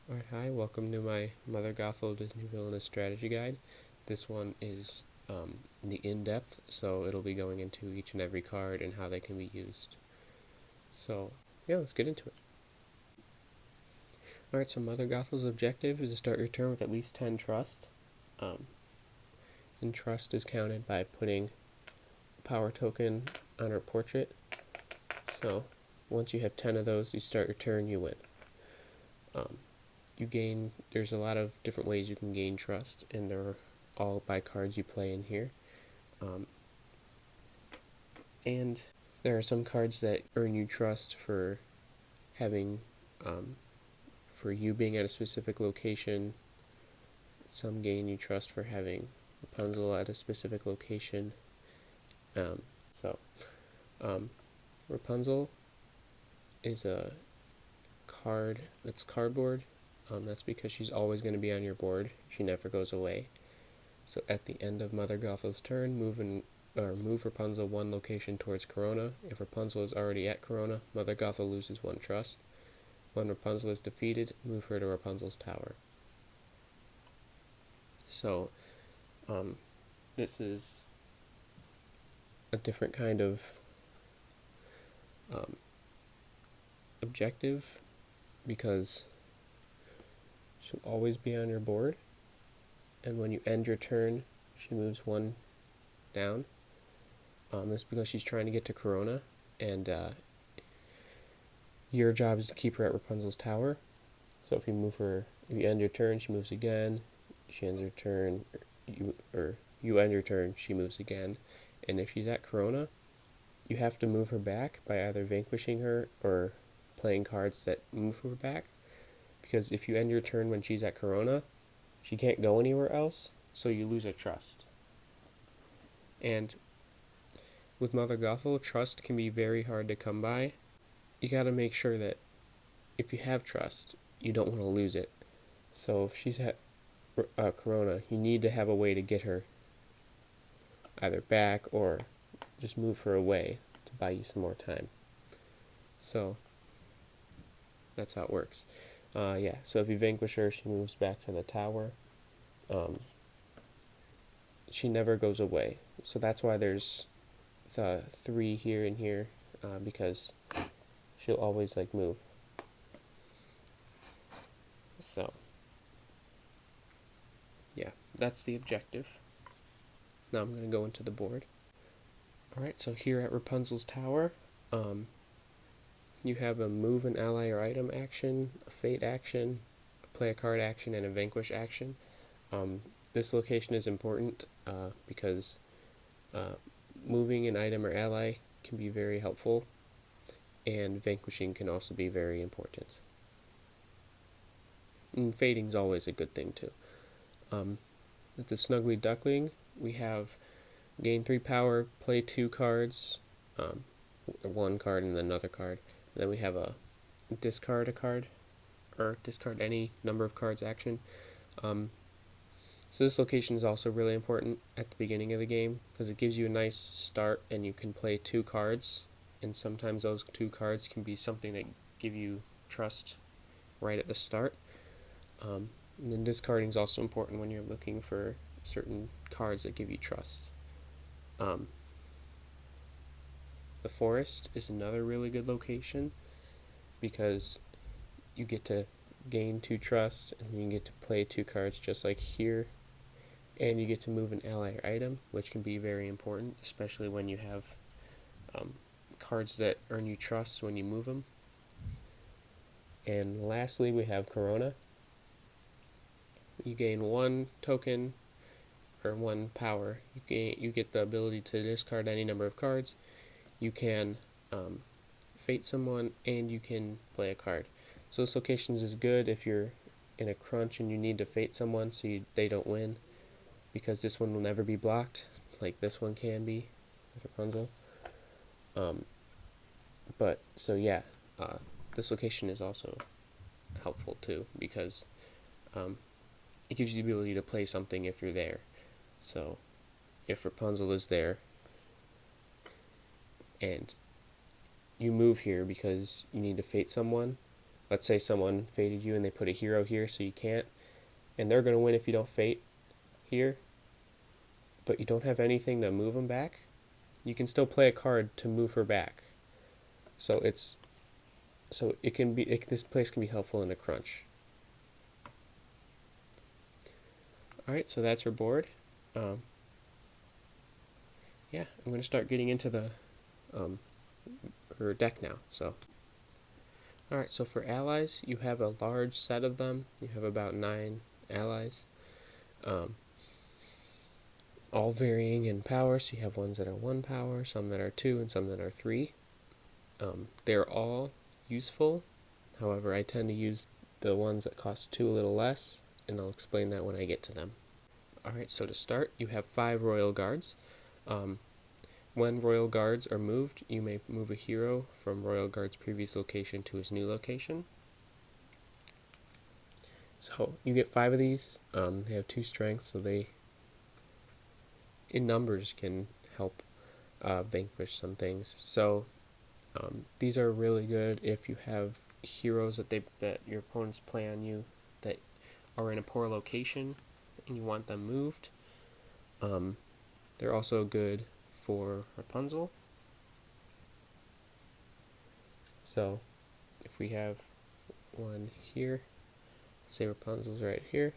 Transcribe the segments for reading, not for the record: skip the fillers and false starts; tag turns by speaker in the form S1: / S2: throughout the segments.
S1: Alright, hi, welcome to my Mother Gothel Disney Villainous Strategy Guide. This one is the in-depth, so it'll be going into each and every card and how they can be used. So, yeah, let's get into it. Alright, so Mother Gothel's objective is to start your turn with at least 10 trust. And trust is counted by putting a power token on her portrait. So, once you have 10 of those, you start your turn, you win. There's a lot of different ways you can gain trust, and they're all by cards you play in here. And there are some cards that earn you trust for having, for you being at a specific location. Some gain you trust for having Rapunzel at a specific location. Rapunzel is a card that's cardboard. That's because she's always going to be on your board. She never goes away. So at the end of Mother Gothel's turn, move Rapunzel one location towards Corona. If Rapunzel is already at Corona, Mother Gothel loses one trust. When Rapunzel is defeated, move her to Rapunzel's tower. So, this is a different kind of objective because she'll always be on your board, and when you end your turn, she moves one down. That's because she's trying to get to Corona, and your job is to keep her at Rapunzel's tower. So if you end your turn, she moves again. She ends her turn, you end your turn, she moves again. And if she's at Corona, you have to move her back by either vanquishing her or playing cards that move her back. Because if you end your turn when she's at Corona, she can't go anywhere else, so you lose a trust. And with Mother Gothel, trust can be very hard to come by. You gotta make sure that if you have trust, you don't want to lose it. So if she's at Corona, you need to have a way to get her either back or just move her away to buy you some more time. So that's how it works. So if you vanquish her, she moves back to the tower. She never goes away. So that's why there's the 3 here and here, because she'll always move. So, yeah, that's the objective. Now I'm going to go into the board. Alright, so here at Rapunzel's tower, you have a move an ally or item action, a fate action, a play a card action, and a vanquish action. This location is important because moving an item or ally can be very helpful, and vanquishing can also be very important. And fading is always a good thing too. At the Snuggly Duckling, we have gain 3 power, play 2 cards, 1 card and then another card. And then we have a discard a card, or discard any number of cards action. So this location is also really important at the beginning of the game because it gives you a nice start, and you can play 2 cards, and sometimes those 2 cards can be something that give you trust right at the start. And then discarding is also important when you're looking for certain cards that give you trust. The forest is another really good location because you get to gain 2 trust, and you get to play 2 cards just like here, and you get to move an ally or item, which can be very important, especially when you have cards that earn you trust when you move them. And lastly, we have Corona. You gain 1 token or 1 power. You get the ability to discard any number of cards. You can fate someone, and you can play a card. So this location is good if you're in a crunch and you need to fate someone so they don't win, because this one will never be blocked like this one can be with Rapunzel. This location is also helpful too because it gives you the ability to play something if you're there. So if Rapunzel is there and you move here because you need to fate someone, let's say someone fated you and they put a hero here so you can't, and they're going to win if you don't fate here, but you don't have anything to move them back, you can still play a card to move her back. So this place can be helpful in a crunch. Alright, so that's her board. Yeah, I'm going to start getting into the her deck now. So, alright, so for allies, you have a large set of them. You have about 9 allies, all varying in power. So you have ones that are 1 power, some that are 2, and some that are 3. They're all useful. However, I tend to use the ones that cost 2 a little less, and I'll explain that when I get to them. Alright, so to start, you have 5 royal guards. When royal guards are moved, you may move a hero from royal guard's previous location to his new location. So you get 5 of these. They have 2 strengths, so they, in numbers, can help vanquish some things. So these are really good if you have heroes that your opponents play on you that are in a poor location and you want them moved. They're also good for Rapunzel. So if we have one here, say Rapunzel's right here.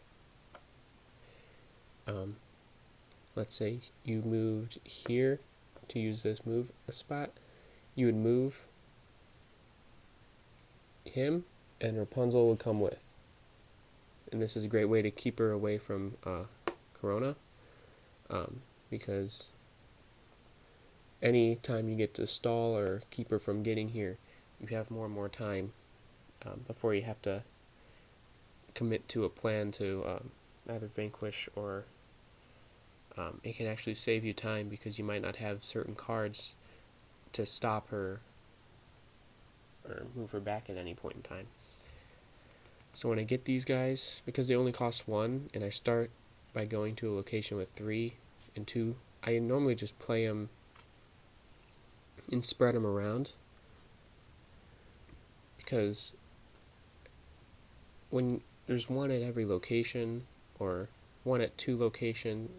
S1: Let's say you moved here to use this move spot. You would move him and Rapunzel would come with. And this is a great way to keep her away from Corona, because any time you get to stall or keep her from getting here, you have more and more time before you have to commit to a plan to either vanquish or it can actually save you time because you might not have certain cards to stop her or move her back at any point in time. So when I get these guys, because they only cost 1, and I start by going to a location with 3 and 2, I normally just play them and spread them around, because when there's 1 at every location or 1 at 2 location,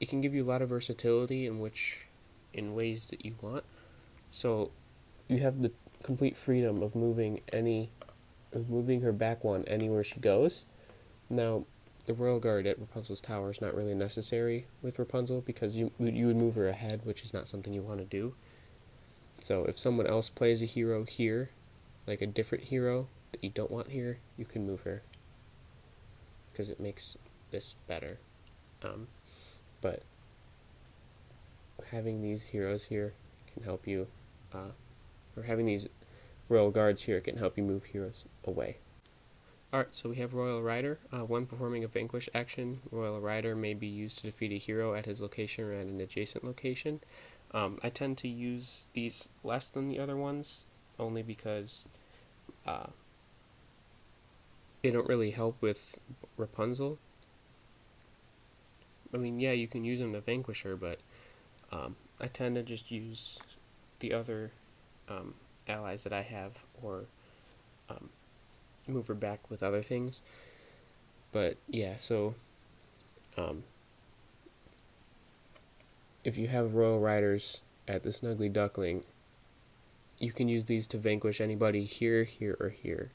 S1: it can give you a lot of versatility in ways that you want. So you have the complete freedom of moving her back 1 anywhere she goes. Now, the Royal Guard at Rapunzel's Tower is not really necessary with Rapunzel because you would move her ahead, which is not something you want to do. So if someone else plays a hero here, like a different hero that you don't want here, you can move her because it makes this better. But having these heroes here can help you, or having these Royal Guards here can help you move heroes away. Alright, so we have Royal Rider. When performing a vanquish action, Royal Rider may be used to defeat a hero at his location or at an adjacent location. I tend to use these less than the other ones, only because they don't really help with Rapunzel. I mean, yeah, you can use them to vanquish her, but I tend to just use the other allies that I have, or move her back with other things. But yeah, so if you have Royal Riders at the Snuggly Duckling, you can use these to vanquish anybody here, here, or here,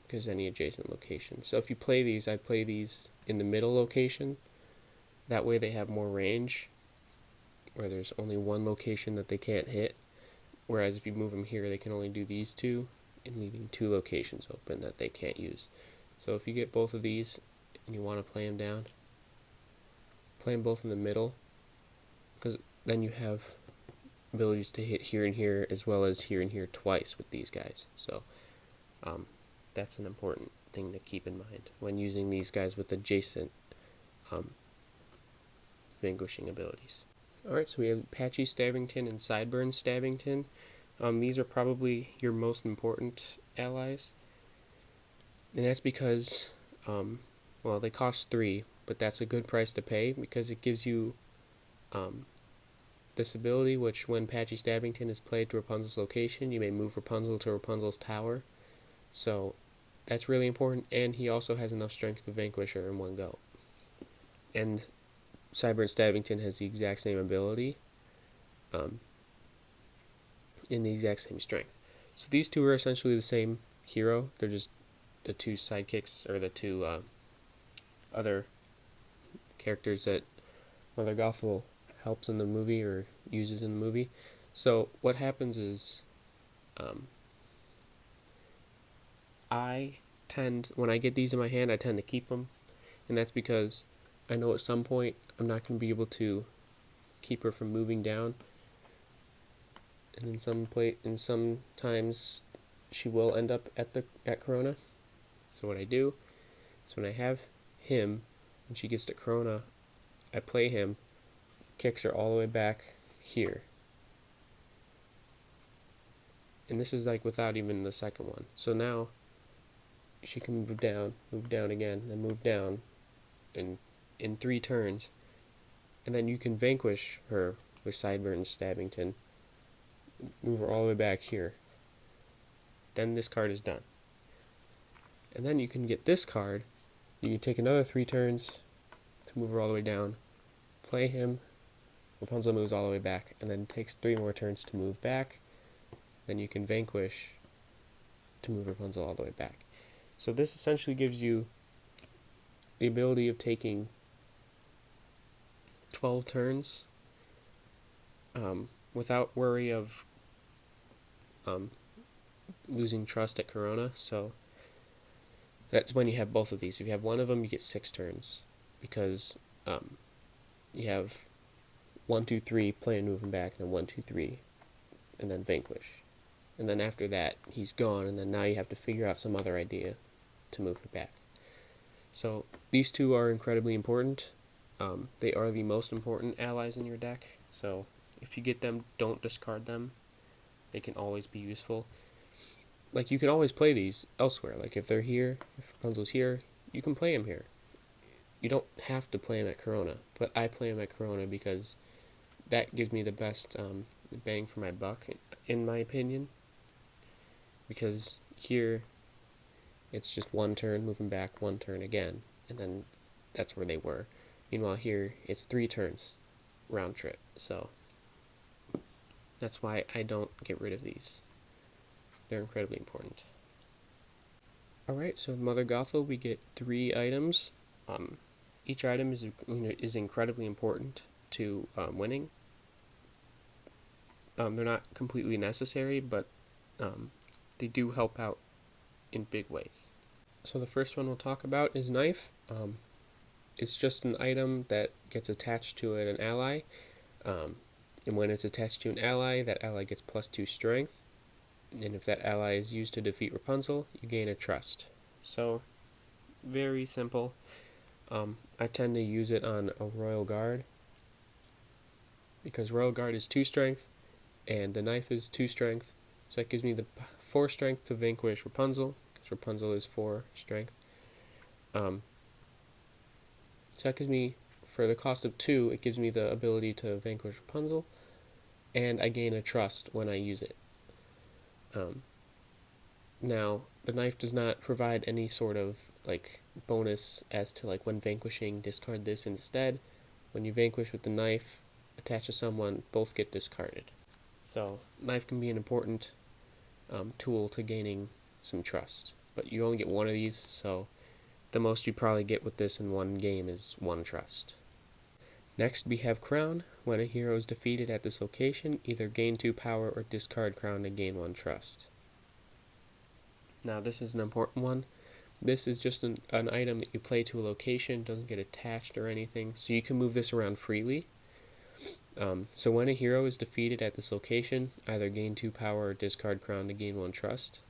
S1: because any adjacent location. So if you play these, I play these in the middle location. That way they have more range, where there's only 1 location that they can't hit. Whereas if you move them here, they can only do these 2, and leaving 2 locations open that they can't use. So if you get both of these and you want to play them down, play them both in the middle, because then you have abilities to hit here and here as well as here and here twice with these guys. So that's an important thing to keep in mind when using these guys with adjacent vanquishing abilities. Alright, so we have Patchy Stabbington and Sideburn Stabbington. These are probably your most important allies. And that's because, well, they cost 3, but that's a good price to pay because it gives you the this ability, which when Patchy Stabbington is played to Rapunzel's location, you may move Rapunzel to Rapunzel's tower. So that's really important, and he also has enough strength to vanquish her in one go. And Sideburn Stabbington has the exact same ability, in the exact same strength. So these two are essentially the same hero. They're just the two sidekicks, or the two other characters that Mother Gothel helps in the movie or uses in the movie. So what happens is, when I get these in my hand, I tend to keep them, and that's because I know at some point I'm not going to be able to keep her from moving down, and sometimes she will end up at Corona. So what I do is, when I have him, when she gets to Corona, I play him, kicks her all the way back here. And this is like without even the second one. So now she can move down again, then move down in 3 turns. And then you can vanquish her with Sideburn Stabbington, move her all the way back here. Then this card is done. And then you can get this card. You can take another 3 turns to move her all the way down, play him, Rapunzel moves all the way back, and then takes 3 more turns to move back. Then you can vanquish to move Rapunzel all the way back. So this essentially gives you the ability of taking 12 turns without worry of losing trust at Corona. So that's when you have both of these. If you have one of them, you get 6 turns, because you have 1, 2, 3, play and move him back, then 1, 2, 3, and then vanquish. And then after that, he's gone, and then now you have to figure out some other idea to move her back. So these two are incredibly important. They are the most important allies in your deck, so if you get them, don't discard them. They can always be useful. Like, you can always play these elsewhere. Like, if they're here, if Rapunzel's here, you can play them here. You don't have to play them at Corona, but I play them at Corona because that gives me the best bang for my buck, in my opinion. Because here, it's just 1 turn, moving back, 1 turn again, and then that's where they were. Meanwhile here, it's 3 turns, round trip, so that's why I don't get rid of these. They're incredibly important. Alright, so with Mother Gothel, we get 3 items. Each item is incredibly important to winning. They're not completely necessary, but they do help out in big ways. So the first one we'll talk about is Knife. It's just an item that gets attached to an ally, and when it's attached to an ally, that ally gets +2 strength, and if that ally is used to defeat Rapunzel, you gain a trust. So, very simple. I tend to use it on a Royal Guard, because Royal Guard is 2 strength, and the Knife is 2 strength, so that gives me the 4 strength to vanquish Rapunzel, because Rapunzel is 4 strength. So that gives me, for the cost of 2, it gives me the ability to vanquish Rapunzel, and I gain a trust when I use it. Now, the Knife does not provide any sort of bonus as to when vanquishing, discard this instead. When you vanquish with the Knife attached to someone, both get discarded. So Knife can be an important tool to gaining some trust, but you only get 1 of these, so the most you probably get with this in 1 game is 1 trust. Next we have Crown. When a hero is defeated at this location, either gain 2 power or discard Crown to gain 1 trust. Now this is an important one. This is just an item that you play to a location, doesn't get attached or anything, so you can move this around freely. So when a hero is defeated at this location, either gain 2 power or discard Crown to gain 1 trust.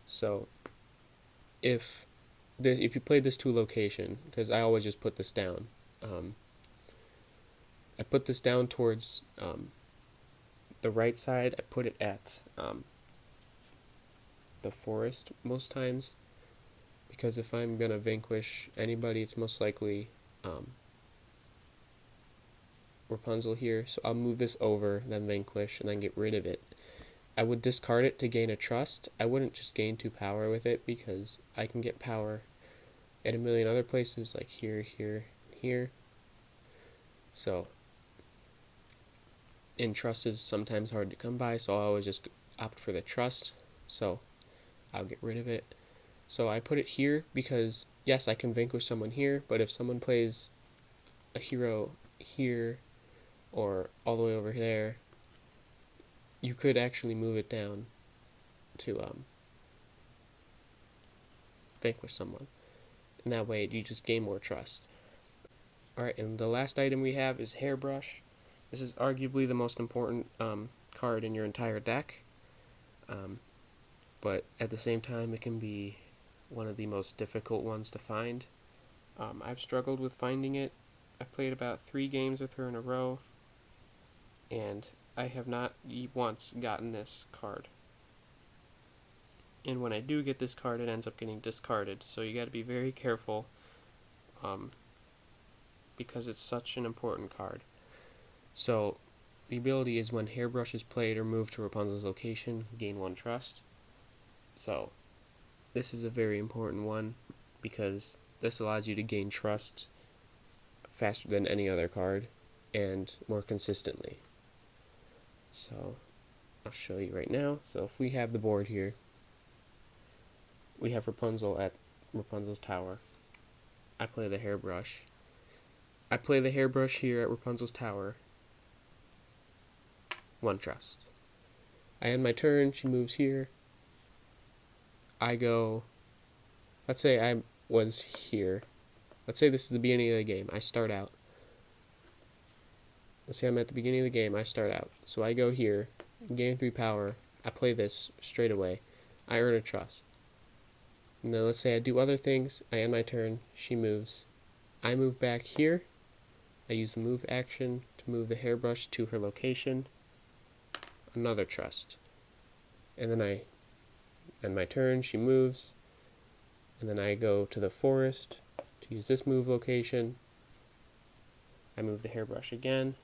S1: So if you play this to a location, because I always just put this down, I put this down towards the right side. I put it at the forest most times, because if I'm going to vanquish anybody, it's most likely Rapunzel here, so I'll move this over, then vanquish, and then get rid of it. I would discard it to gain a trust. I wouldn't just gain 2 power with it, because I can get power at a million other places, like here, here, here. So, and trust is sometimes hard to come by, so I'll always just opt for the trust. So, I'll get rid of it. So I put it here because, yes, I can vanquish someone here, but if someone plays a hero here or all the way over there, you could actually move it down to vanquish someone. And that way you just gain more trust. Alright, and the last item we have is Hairbrush. This is arguably the most important card in your entire deck. But at the same time, it can be one of the most difficult ones to find. I've struggled with finding it. I've played about 3 games with her in a row, and I have not once gotten this card. And when I do get this card, it ends up getting discarded, so you got to be very careful, because it's such an important card. So the ability is when Hairbrush is played or moved to Rapunzel's location, gain 1 trust. So this is a very important one, because this allows you to gain trust faster than any other card and more consistently. So I'll show you right now. So if we have the board here, we have Rapunzel at Rapunzel's tower. I play the Hairbrush. I play the Hairbrush here at Rapunzel's tower. 1 trust. I end my turn, she moves here. I go, let's say I was here. Let's say this is the beginning of the game. I start out. Let's say I'm at the beginning of the game. I start out. So I go here, gain 3 power. I play this straight away. I earn a trust. And then let's say I do other things. I end my turn. She moves. I move back here. I use the move action to move the Hairbrush to her location. Another trust. And then I end my turn. She moves. And then I go to the forest to use this move location. I move the Hairbrush again.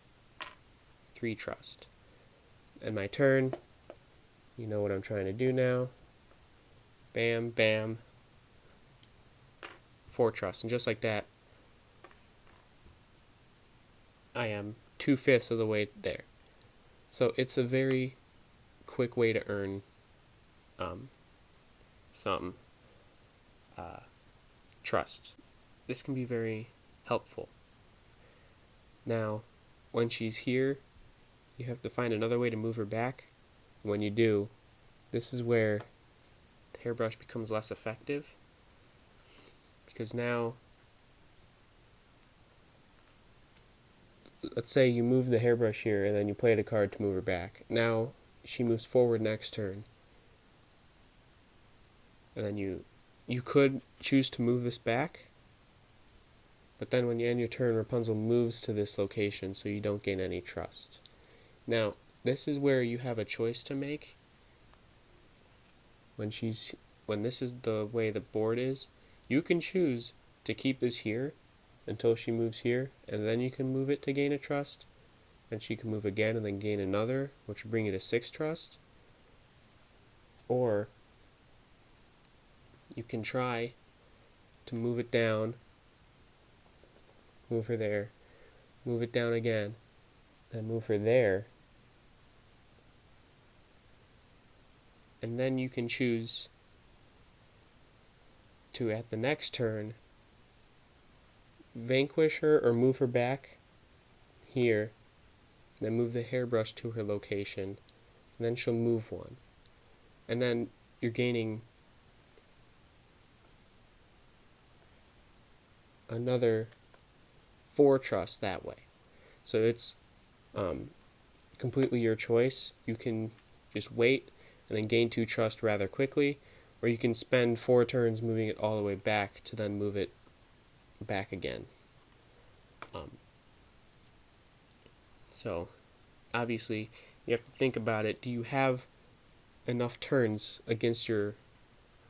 S1: 3 trust. And my turn. You know what I'm trying to do now. Bam, bam. 4 trust. And just like that, I am 2/5 of the way there. So it's a very quick way to earn some trust. This can be very helpful. Now, when she's here, you have to find another way to move her back. When you do, this is where the Hairbrush becomes less effective, because now, let's say you move the Hairbrush here and then you played a card to move her back. Now she moves forward next turn, and then you could choose to move this back, but then when you end your turn, Rapunzel moves to this location, so you don't gain any trust. Now, this is where you have a choice to make. When this is the way the board is, you can choose to keep this here until she moves here, and then you can move it to gain a trust, and she can move again and then gain another, which will bring you to 6 trust. Or you can try to move it down, move her there, move it down again, then move her there, and then you can choose to, at the next turn, vanquish her or move her back here, then move the Hairbrush to her location, and then she'll move 1. And then you're gaining another 4 trust that way. So it's completely your choice. You can just wait and then gain 2 trust rather quickly, or you can spend 4 turns moving it all the way back to then move it back again. So obviously you have to think about it. Do you have enough turns against your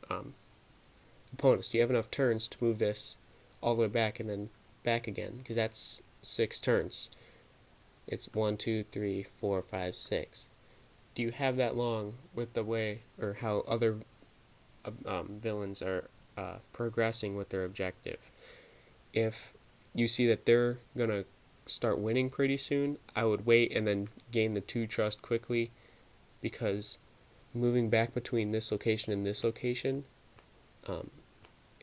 S1: opponents? Do you have enough turns to move this all the way back and then back again? Because that's 6 turns. It's 1, 2, 3, 4, 5, 6. Do you have that long with the way or how other villains are progressing with their objective? If you see that they're going to start winning pretty soon, I would wait and then gain the 2 trust quickly, because moving back between this location and this location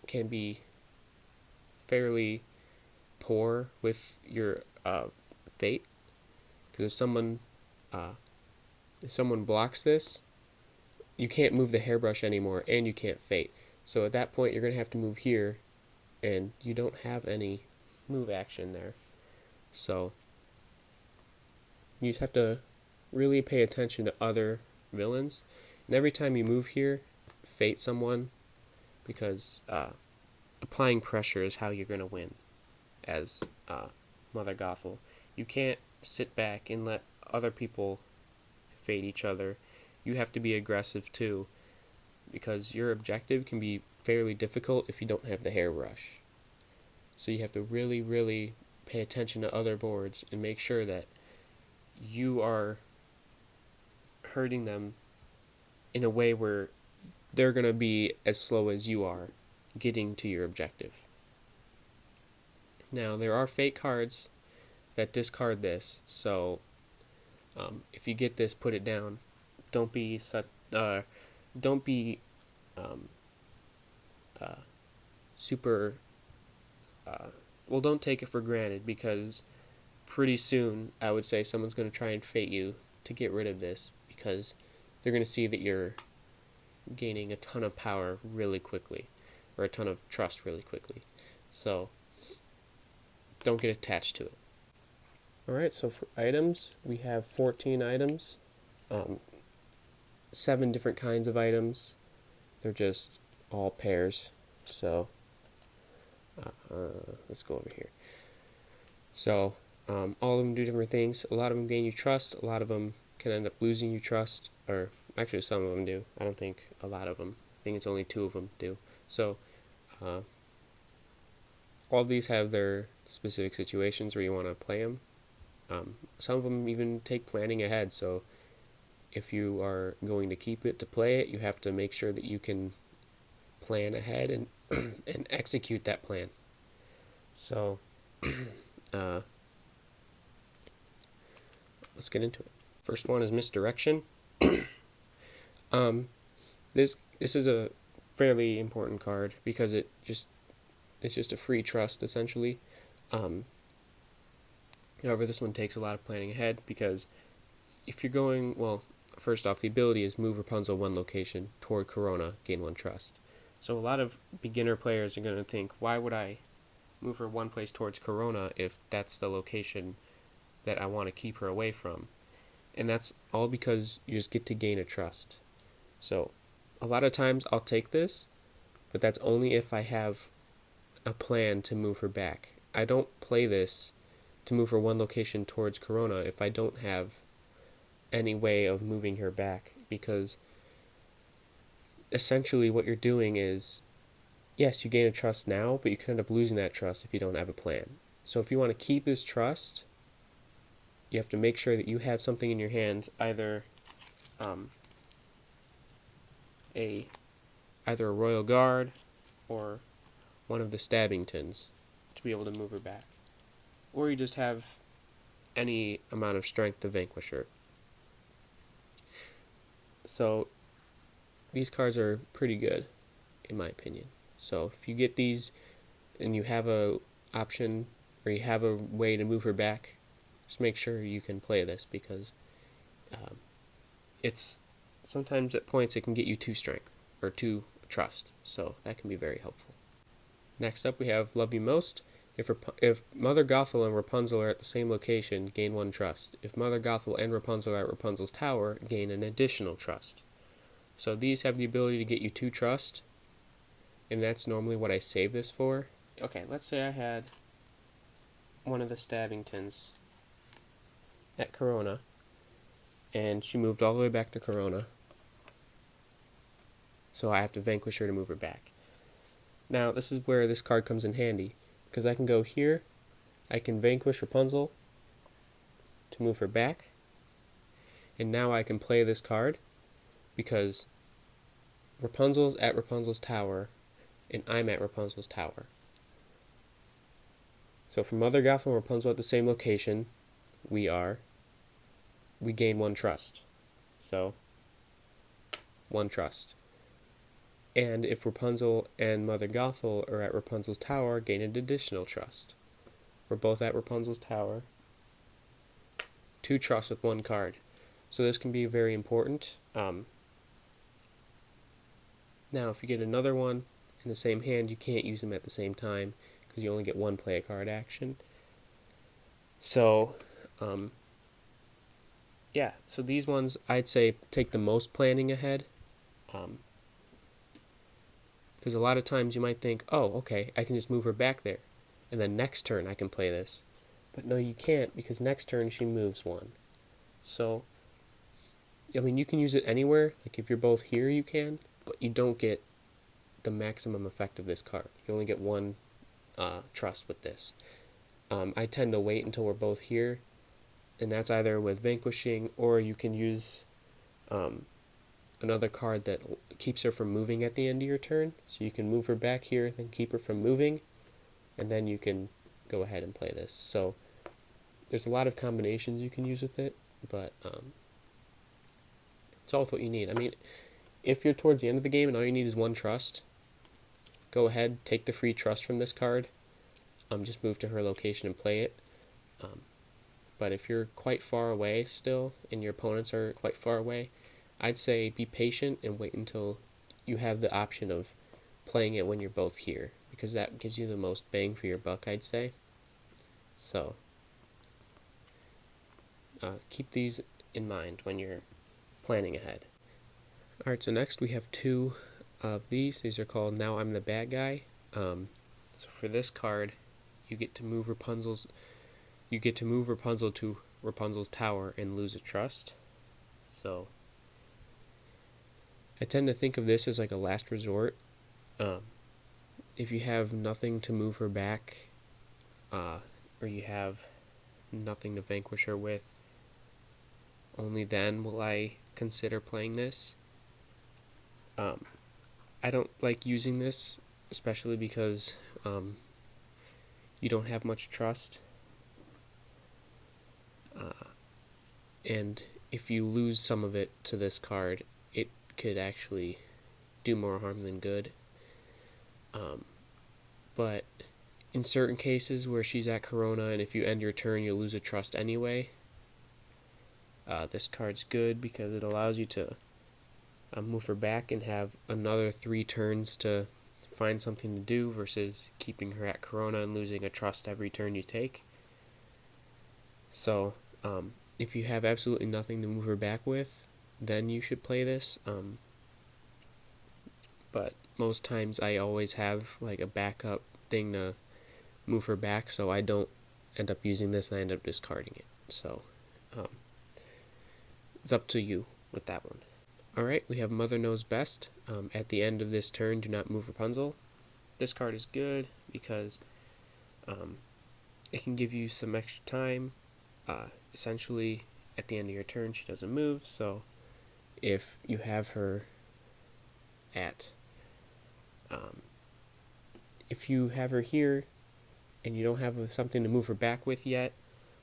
S1: can be fairly poor with your fate. Because if someone blocks this, you can't move the hairbrush anymore, and you can't fate. So at that point, you're going to have to move here, and you don't have any move action there. So you just have to really pay attention to other villains, and every time you move here, fate someone, because applying pressure is how you're going to win as Mother Gothel. You can't sit back and let other people fate each other. You have to be aggressive too, because your objective can be fairly difficult if you don't have the hairbrush. So you have to really, really pay attention to other boards and make sure that you are hurting them in a way where they're going to be as slow as you are getting to your objective. Now, there are fate cards that discard this, so if you get this, put it down. Don't be super. Don't take it for granted, because pretty soon I would say someone's going to try and fate you to get rid of this, because they're going to see that you're gaining a ton of power really quickly, or a ton of trust really quickly. So don't get attached to it. Alright, so for items, we have 14 items, 7 different kinds of items. They're just all pairs. So let's go over here. So all of them do different things. A lot of them gain you trust. A lot of them can end up losing you trust, or actually some of them do. I don't think a lot of them. I think it's only 2 of them do. So all of these have their specific situations where you want to play them. Some of them even take planning ahead, so if you are going to keep it to play it, you have to make sure that you can plan ahead and and execute that plan. So let's get into it. First one is Misdirection. This is a fairly important card, because it's just a free trust essentially. However, this one takes a lot of planning ahead, because if you're going, first off, the ability is move Rapunzel 1 location toward Corona, gain 1 trust. So a lot of beginner players are going to think, why would I move her 1 place towards Corona if that's the location that I want to keep her away from? And that's all because you just get to gain a trust. So a lot of times I'll take this, but that's only if I have a plan to move her back. I don't play this to move her 1 location towards Corona if I don't have any way of moving her back, because essentially what you're doing is, yes, you gain a trust now, but you can end up losing that trust if you don't have a plan. So if you want to keep this trust, you have to make sure that you have something in your hand, either a royal guard or one of the stabbing tins to be able to move her back. Or you just have any amount of strength to vanquish her. So these cards are pretty good, in my opinion. So if you get these and you have a option, or you have a way to move her back, just make sure you can play this, because it's sometimes at points it can get you 2 strength or 2 trust, so that can be very helpful. Next up we have Love You Most. If Mother Gothel and Rapunzel are at the same location, gain 1 trust. If Mother Gothel and Rapunzel are at Rapunzel's tower, gain an additional trust. So these have the ability to get you 2 trust, and that's normally what I save this for. Okay, let's say I had one of the stabbing tins at Corona, and she moved all the way back to Corona, so I have to vanquish her to move her back. Now, this is where this card comes in handy, because I can go here, I can vanquish Rapunzel to move her back. And now I can play this card because Rapunzel's at Rapunzel's tower and I'm at Rapunzel's tower. So for Mother Gothel and Rapunzel at the same location, we gain 1 trust. So 1 trust. And if Rapunzel and Mother Gothel are at Rapunzel's tower, gain an additional trust. We're both at Rapunzel's tower. 2 trusts with 1 card. So this can be very important. Now, if you get another one in the same hand, you can't use them at the same time because you only get 1 play a card action. So, yeah. So these ones, I'd say, take the most planning ahead. Because a lot of times you might think, oh, okay, I can just move her back there. And then next turn I can play this. But no, you can't, because next turn she moves 1. So, I mean, you can use it anywhere. Like if you're both here, you can. But you don't get the maximum effect of this card. You only get 1 trust with this. I tend to wait until we're both here. And that's either with Vanquishing, or you can use another card that keeps her from moving at the end of your turn. So you can move her back here, then keep her from moving, and then you can go ahead and play this. So there's a lot of combinations you can use with it, but it's all with what you need. I mean, if you're towards the end of the game and all you need is 1 trust, go ahead, take the free trust from this card, just move to her location and play it. But if you're quite far away still, and your opponents are quite far away, I'd say be patient and wait until you have the option of playing it when you're both here, because that gives you the most bang for your buck, I'd say. So, keep these in mind when you're planning ahead. Alright, so next we have 2 of these. These are called Now I'm the Bad Guy. So for this card, you get to move Rapunzel to Rapunzel's tower and lose a trust. So I tend to think of this as like a last resort. If you have nothing to move her back, or you have nothing to vanquish her with, only then will I consider playing this. I don't like using this, especially because you don't have much trust. And if you lose some of it to this card, it could actually do more harm than good. But in certain cases where she's at Corona, and if you end your turn, you'll lose a trust anyway, this card's good because it allows you to move her back and have another 3 turns to find something to do versus keeping her at Corona and losing a trust every turn you take. So, if you have absolutely nothing to move her back with, then you should play this. But most times I always have like a backup thing to move her back, so I don't end up using this and I end up discarding it. So, it's up to you with that one. Alright, we have Mother Knows Best. At the end of this turn, do not move Rapunzel. This card is good because it can give you some extra time. Essentially, at the end of your turn, she doesn't move, so if you have her at, if you have her here and you don't have something to move her back with yet,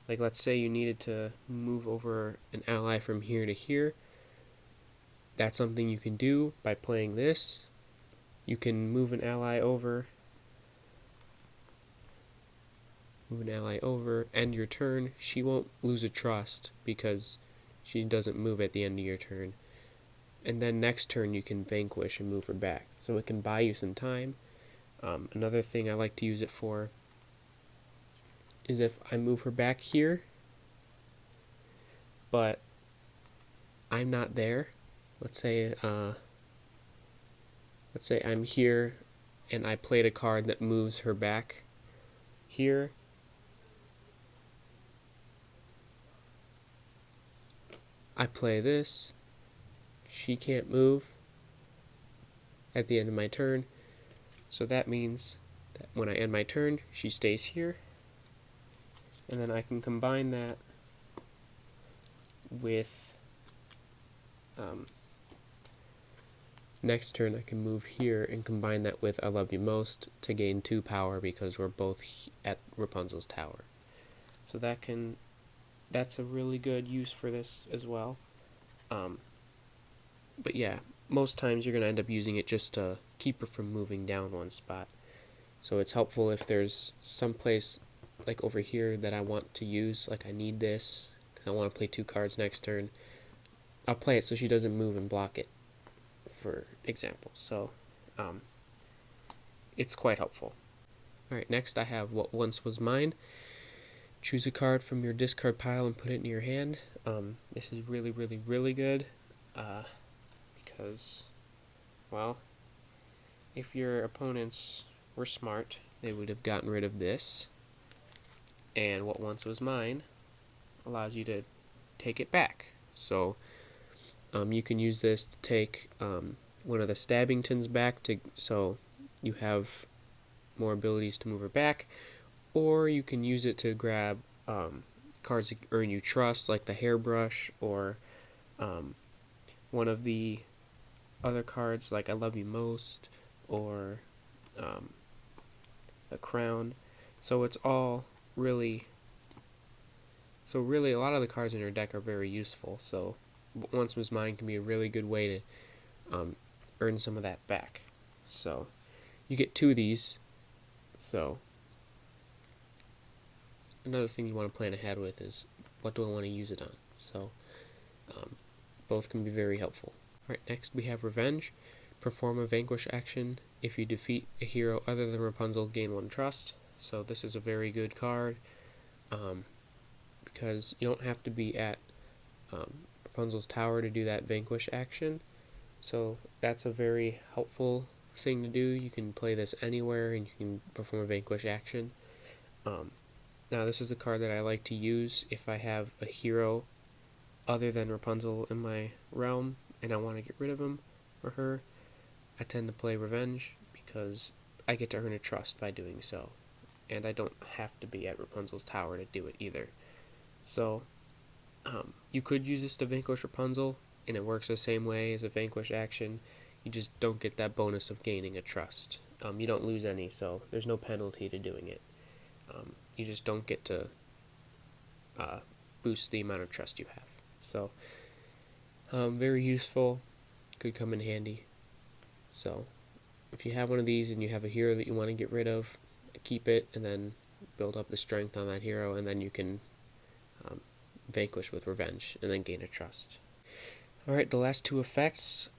S1: like let's say you needed to move over an ally from here to here, that's something you can do by playing this. You can move an ally over, end your turn. She won't lose a trust because she doesn't move at the end of your turn. And then next turn you can vanquish and move her back. So it can buy you some time. Another thing I like to use it for is if I move her back here, but I'm not there. Let's say I'm here and I played a card that moves her back here. I play this. She can't move at the end of my turn. So that means that when I end my turn, she stays here. And then I can combine that with next turn I can move here and combine that with I Love You Most to gain 2 power because we're both at Rapunzel's tower. So that's a really good use for this as well. But yeah, most times you're going to end up using it just to keep her from moving down one spot. So it's helpful if there's some place like over here that I want to use, like I need this because I want to play 2 cards next turn. I'll play it so she doesn't move and block it, for example. So it's quite helpful. Alright, next I have What Once Was Mine. Choose a card from your discard pile and put it in your hand. This is really, really, really good because, well, if your opponents were smart, they would have gotten rid of this. And What Once Was Mine allows you to take it back. So you can use this to take one of the Stabbingtons back, so you have more abilities to move her back, or you can use it to grab cards that earn you trust, like the Hairbrush, or one of the other cards like I Love You Most, or the Crown. So it's all really, a lot of the cards in your deck are very useful. So What Once Was Mine can be a really good way to earn some of that back. So you get 2 of these. So another thing you want to plan ahead with is what do I want to use it on. So both can be very helpful. Alright, next we have Revenge. Perform a vanquish action. If you defeat a hero other than Rapunzel, gain 1 trust. So this is a very good card because you don't have to be at Rapunzel's tower to do that vanquish action. So that's a very helpful thing to do. You can play this anywhere and you can perform a vanquish action. Now this is the card that I like to use if I have a hero other than Rapunzel in my realm and I want to get rid of him or her. I tend to play Revenge because I get to earn a trust by doing so, and I don't have to be at Rapunzel's tower to do it either. So you could use this to vanquish Rapunzel, and it works the same way as a vanquish action. You just don't get that bonus of gaining a trust. You don't lose any, so there's no penalty to doing it. You just don't get to boost the amount of trust you have. So very useful, could come in handy. So if you have one of these and you have a hero that you want to get rid of, keep it and then build up the strength on that hero, and then you can vanquish with Revenge and then gain a trust. Alright, the last 2 effects,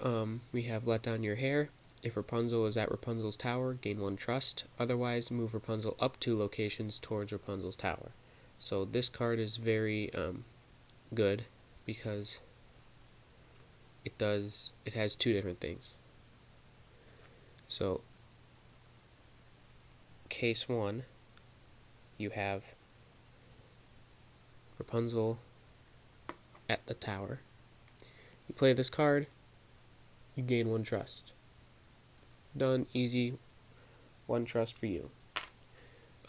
S1: we have Let Down Your Hair. If Rapunzel is at Rapunzel's tower, gain 1 trust. Otherwise, move Rapunzel up 2 locations towards Rapunzel's tower. So this card is very good because it has 2 different things. So case 1, you have Rapunzel at the tower. You play this card, you gain 1 trust. Done, easy, 1 trust for you.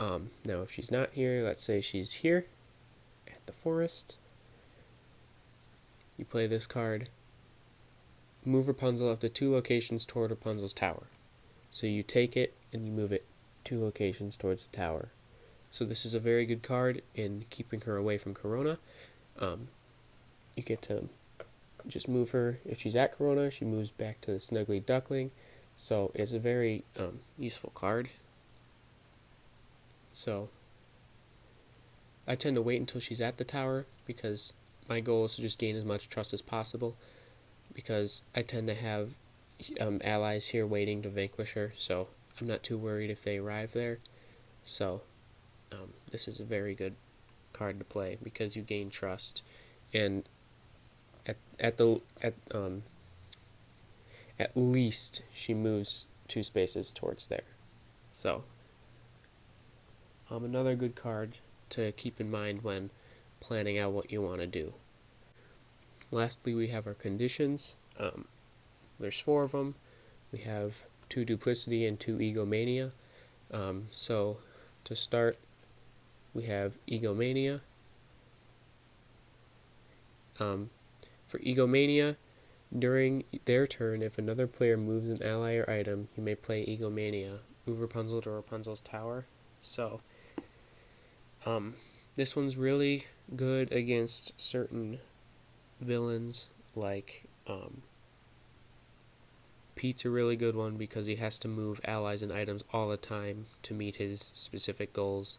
S1: Now if she's not here, let's say she's here at the forest, you play this card, move Rapunzel up to 2 locations toward Rapunzel's tower. So you take it and you move it 2 locations towards the tower. So this is a very good card in keeping her away from Corona. You get to just move her. If she's at Corona, she moves back to the Snuggly Duckling. So it's a very useful card. So I tend to wait until she's at the tower because my goal is to just gain as much trust as possible, because I tend to have allies here waiting to vanquish her, so I'm not too worried if they arrive there. So this is a very good card to play because you gain trust, and at least she moves 2 spaces towards there. So another good card to keep in mind when planning out what you want to do. Lastly, we have our conditions. There's 4 of them. We have 2 Duplicity and 2 Egomania. So to start, we have Egomania. For Egomania, during their turn, if another player moves an ally or item, you may play Egomania. Move Rapunzel to Rapunzel's tower. So, this one's really good against certain villains, like, Pete's a really good one because he has to move allies and items all the time to meet his specific goals.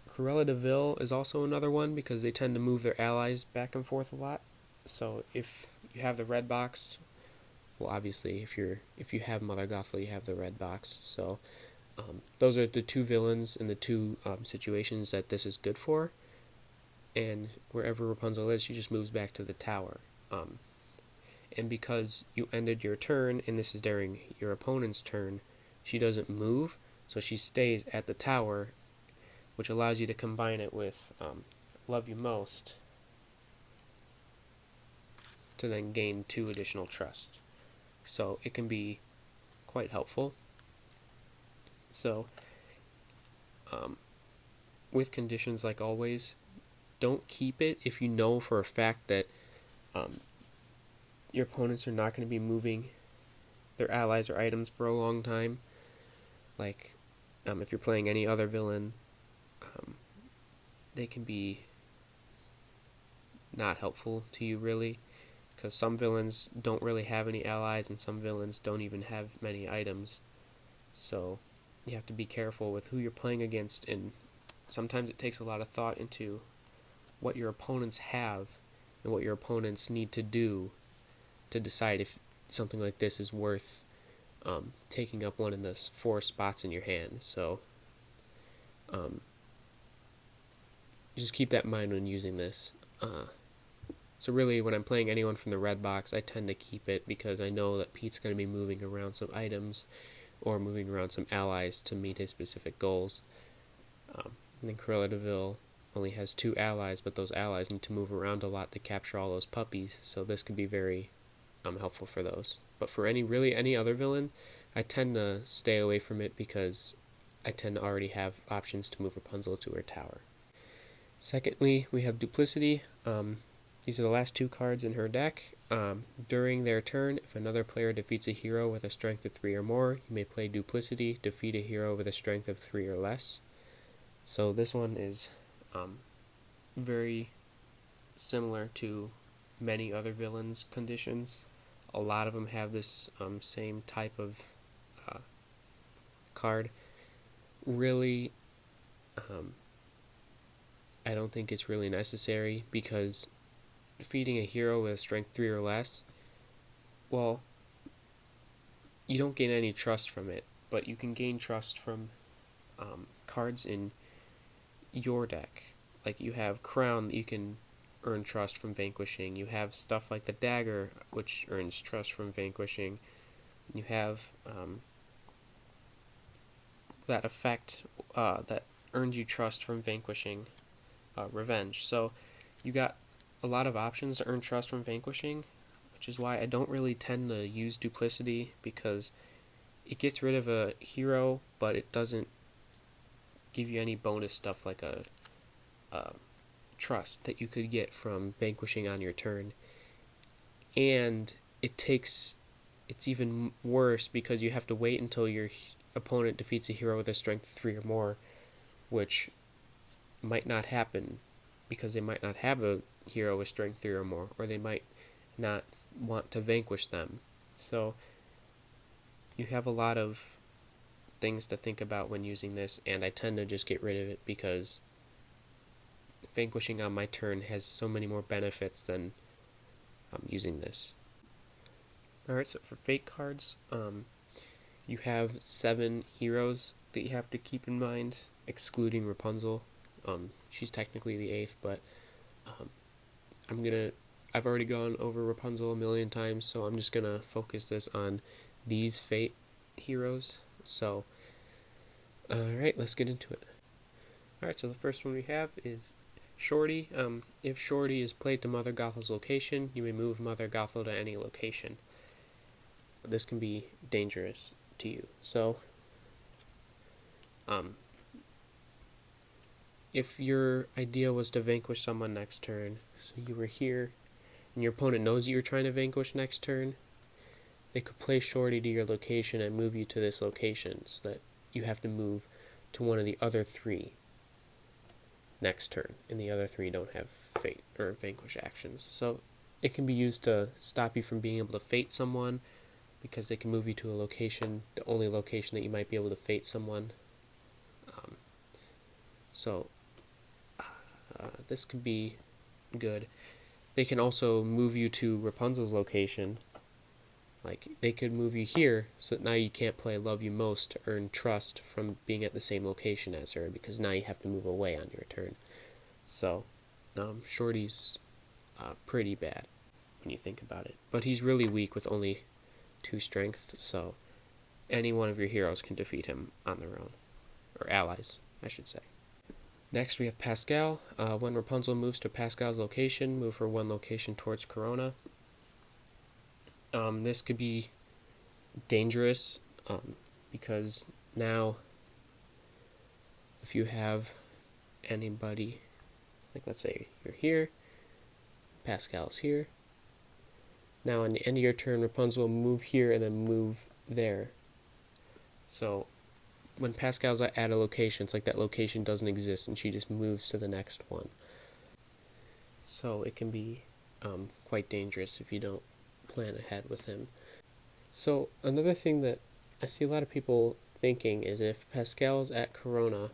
S1: Cruella de Vil is also another one because they tend to move their allies back and forth a lot. So if you have the red box, well, obviously if you have Mother Gothel, you have the red box. So those are the two villains and the two situations that this is good for. And wherever Rapunzel is, she just moves back to the tower. And because you ended your turn, and this is during your opponent's turn, she doesn't move, so she stays at the tower, which allows you to combine it with Love You Most to then gain 2 additional trust. So it can be quite helpful. So with conditions, like always, don't keep it if you know for a fact that your opponents are not going to be moving their allies or items for a long time. Like, if you're playing any other villain, they can be not helpful to you, really, because some villains don't really have any allies and some villains don't even have many items. So you have to be careful with who you're playing against, and sometimes it takes a lot of thought into what your opponents have and what your opponents need to do to decide if something like this is worth taking up one of the 4 spots in your hand. So just keep that in mind when using this. So really, when I'm playing anyone from the red box, I tend to keep it because I know that Pete's going to be moving around some items or moving around some allies to meet his specific goals. And then Cruella de Vil only has 2 allies, but those allies need to move around a lot to capture all those puppies, so this could be very helpful for those. But for any other villain, I tend to stay away from it because I tend to already have options to move Rapunzel to her tower. Secondly, we have Duplicity. These are the last 2 cards in her deck. During their turn, if another player defeats a hero with a strength of 3 or more, you may play Duplicity, defeat a hero with a strength of 3 or less. So this one is very similar to many other villains' conditions. A lot of them have this same type of card. Really, I don't think it's really necessary because defeating a hero with strength 3 or less, well, you don't gain any trust from it, but you can gain trust from cards in your deck. Like, you have Crown that you can earn trust from vanquishing. You have stuff like the Dagger, which earns trust from vanquishing. You have that effect that earns you trust from vanquishing, Revenge. So you got a lot of options to earn trust from vanquishing, which is why I don't really tend to use Duplicity, because it gets rid of a hero, but it doesn't give you any bonus stuff like a trust that you could get from vanquishing on your turn. And it's even worse because you have to wait until your opponent defeats a hero with a strength 3 or more, which might not happen because they might not have a hero with strength 3 or more, or they might not want to vanquish them. So you have a lot of things to think about when using this, and I tend to just get rid of it because vanquishing on my turn has so many more benefits than using this. Alright, so for fake cards, you have 7 heroes that you have to keep in mind, excluding Rapunzel. She's technically the 8th, but I've already gone over Rapunzel a million times, so I'm just gonna focus this on these fate heroes. So, alright, let's get into it. Alright, so the first one we have is Shorty. If Shorty is played to Mother Gothel's location, you may move Mother Gothel to any location. This can be dangerous to you. So, if your idea was to vanquish someone next turn, so you were here, and your opponent knows that you're trying to vanquish next turn, they could play Shorty to your location and move you to this location, so that you have to move to one of the other 3 next turn, and the other 3 don't have fate or vanquish actions. So it can be used to stop you from being able to fate someone, because they can move you to a location, the only location that you might be able to fate someone. So this could be good. They can also move you to Rapunzel's location. Like, they could move you here, so now you can't play Love You Most to earn trust from being at the same location as her, because now you have to move away on your turn. So, Shorty's pretty bad when you think about it. But he's really weak with only 2 strength, so any one of your heroes can defeat him on their own. Or allies, I should say. Next we have Pascal. When Rapunzel moves to Pascal's location, move her 1 location towards Corona. This could be dangerous, because now if you have anybody, like let's say you're here, Pascal's here, now on the end of your turn Rapunzel will move here and then move there. So when Pascal's at a location, it's like that location doesn't exist and she just moves to the next one. So it can be quite dangerous if you don't plan ahead with him. So another thing that I see a lot of people thinking is, if Pascal's at Corona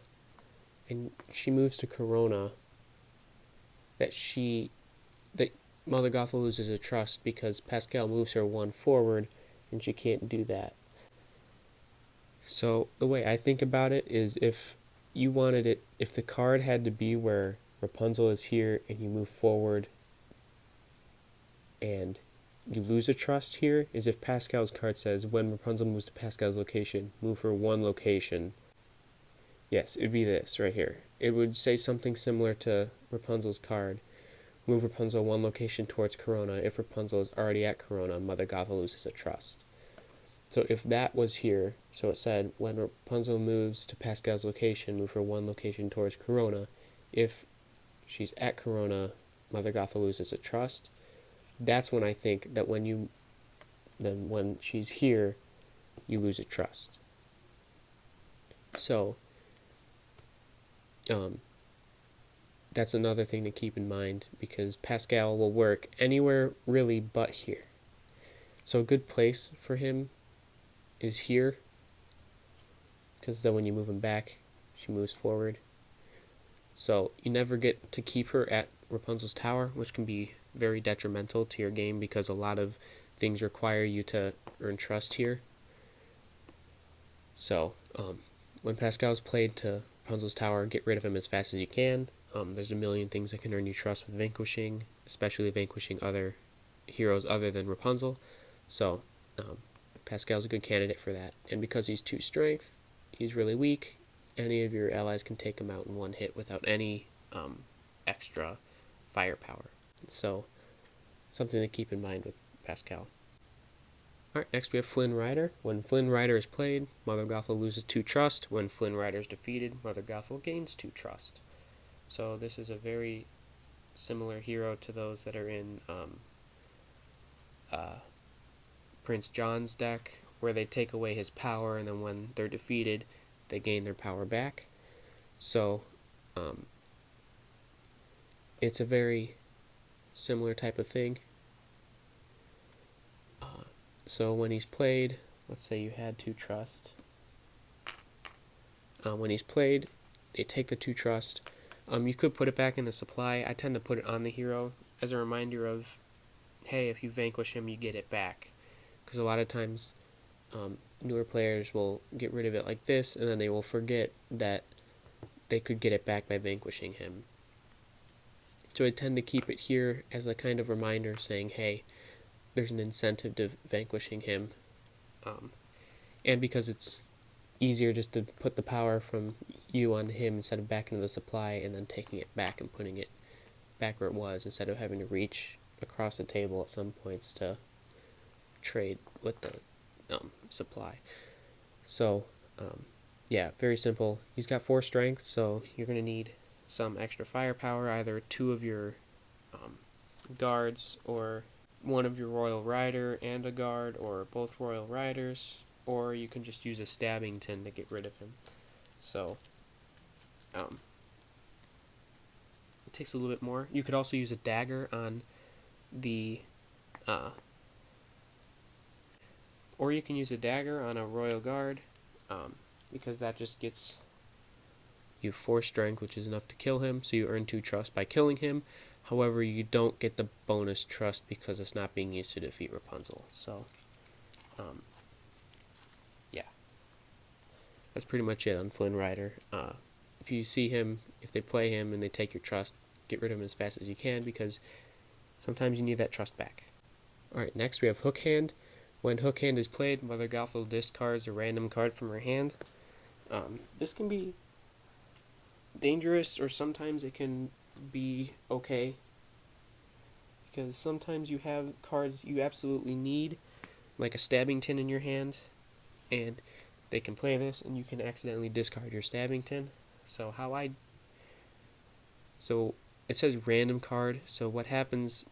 S1: and she moves to Corona, that Mother Gothel loses her trust because Pascal moves her 1 forward and she can't do that. So the way I think about it is, if you wanted it, if the card had to be where Rapunzel is here and you move forward and you lose a trust here, is if Pascal's card says, when Rapunzel moves to Pascal's location, move her 1 location. Yes, it'd be this right here. It would say something similar to Rapunzel's card. Move Rapunzel 1 location towards Corona. If Rapunzel is already at Corona, Mother Gothel loses a trust. So if that was here, so it said, when Rapunzel moves to Pascal's location, move her 1 location towards Corona. If she's at Corona, Mother Gothel loses a trust. That's when I think that when she's here, you lose a trust. So that's another thing to keep in mind, because Pascal will work anywhere really but here. So a good place for him is here, because then when you move him back, she moves forward. So you never get to keep her at Rapunzel's tower, which can be very detrimental to your game, because a lot of things require you to earn trust here. So when Pascal's played to Rapunzel's tower, get rid of him as fast as you can. There's a million things that can earn you trust with vanquishing, especially vanquishing other heroes other than Rapunzel. So Pascal's a good candidate for that. And because he's 2 strength, he's really weak. Any of your allies can take him out in 1 hit without any extra firepower. So something to keep in mind with Pascal. Alright, next we have Flynn Rider. When Flynn Rider is played, Mother Gothel loses 2 trust. When Flynn Rider is defeated, Mother Gothel gains 2 trust. So this is a very similar hero to those that are in Prince John's deck, where they take away his power, and then when they're defeated, they gain their power back. So it's a very similar type of thing. So when he's played, let's say you had 2 trust. When he's played, they take the 2 trust. You could put it back in the supply. I tend to put it on the hero as a reminder of, hey, if you vanquish him, you get it back. Because a lot of times newer players will get rid of it like this, and then they will forget that they could get it back by vanquishing him. So I tend to keep it here as a kind of reminder, saying, hey, there's an incentive to vanquishing him. And because it's easier just to put the power from you on him instead of back into the supply, and then taking it back and putting it back where it was, instead of having to reach across the table at some points to trade with the supply. So yeah, very simple. He's got 4 strength, so you're going to need some extra firepower, either 2 of your guards, or 1 of your Royal Rider and a guard, or both Royal Riders, or you can just use a stabbing tin to get rid of him. So it takes a little bit more. You could also use a dagger on the or you can use a dagger on a Royal Guard, because that just gets you 4 strength, which is enough to kill him, so you earn 2 trust by killing him. However, you don't get the bonus trust because it's not being used to defeat Rapunzel. So, yeah. That's pretty much it on Flynn Rider. If you see him, if they play him and they take your trust, get rid of him as fast as you can, because sometimes you need that trust back. Alright, next we have Hook Hand. When Hook Hand is played, Mother Gothel discards a random card from her hand. This can be dangerous, or sometimes it can be okay, because sometimes you have cards you absolutely need, like a stabbing tin in your hand, and they can play this and you can accidentally discard your stabbing tin. So it says random card, so what happens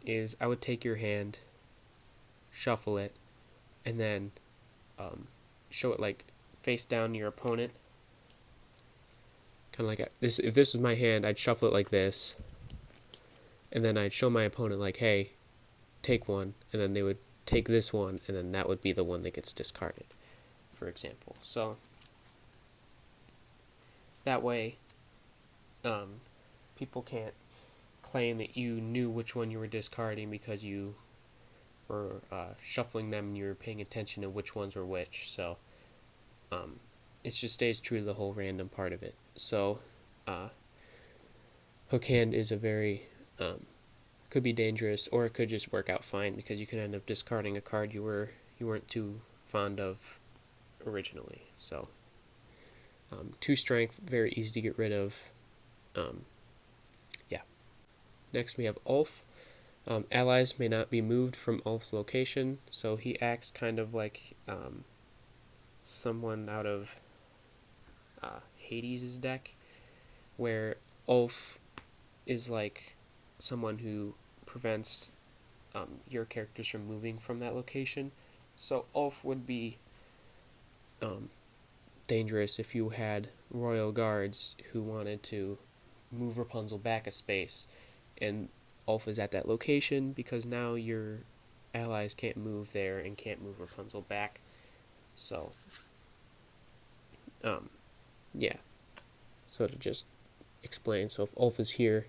S1: is I would take your hand, shuffle it, and then show it like face down to your opponent. Kind of like this. If this was my hand, I'd shuffle it like this, and then I'd show my opponent like, hey, take one, and then they would take this one, and then that would be the one that gets discarded, for example. So that way people can't claim that you knew which one you were discarding because you were shuffling them and you were paying attention to which ones were which. So it just stays true to the whole random part of it. So Hook Hand is a very could be dangerous, or it could just work out fine because you could end up discarding a card you weren't too fond of originally. So 2 strength, very easy to get rid of. Yeah. Next we have Ulf. Allies may not be moved from Ulf's location, so he acts kind of like someone out of Hades' deck, where Ulf is like someone who prevents your characters from moving from that location. So Ulf would be dangerous if you had royal guards who wanted to move Rapunzel back a space, and Ulf is at that location, because now your allies can't move there and can't move Rapunzel back. So yeah. So to just explain, so if Ulf is here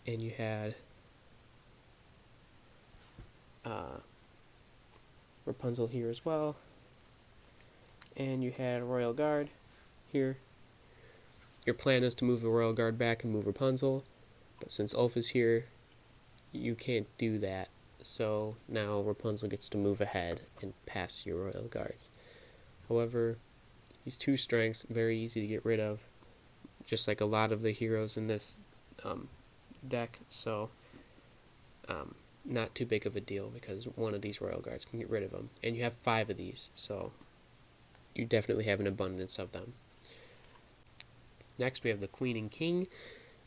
S1: and you had Rapunzel here as well, and you had a Royal Guard here, your plan is to move the Royal Guard back and move Rapunzel, but since Ulf is here, you can't do that. So now Rapunzel gets to move ahead and pass your Royal Guards. However, he's 2 strengths, very easy to get rid of, just like a lot of the heroes in this deck. So not too big of a deal, because one of these Royal Guards can get rid of them, and you have 5 of these, so you definitely have an abundance of them. Next we have the Queen and King.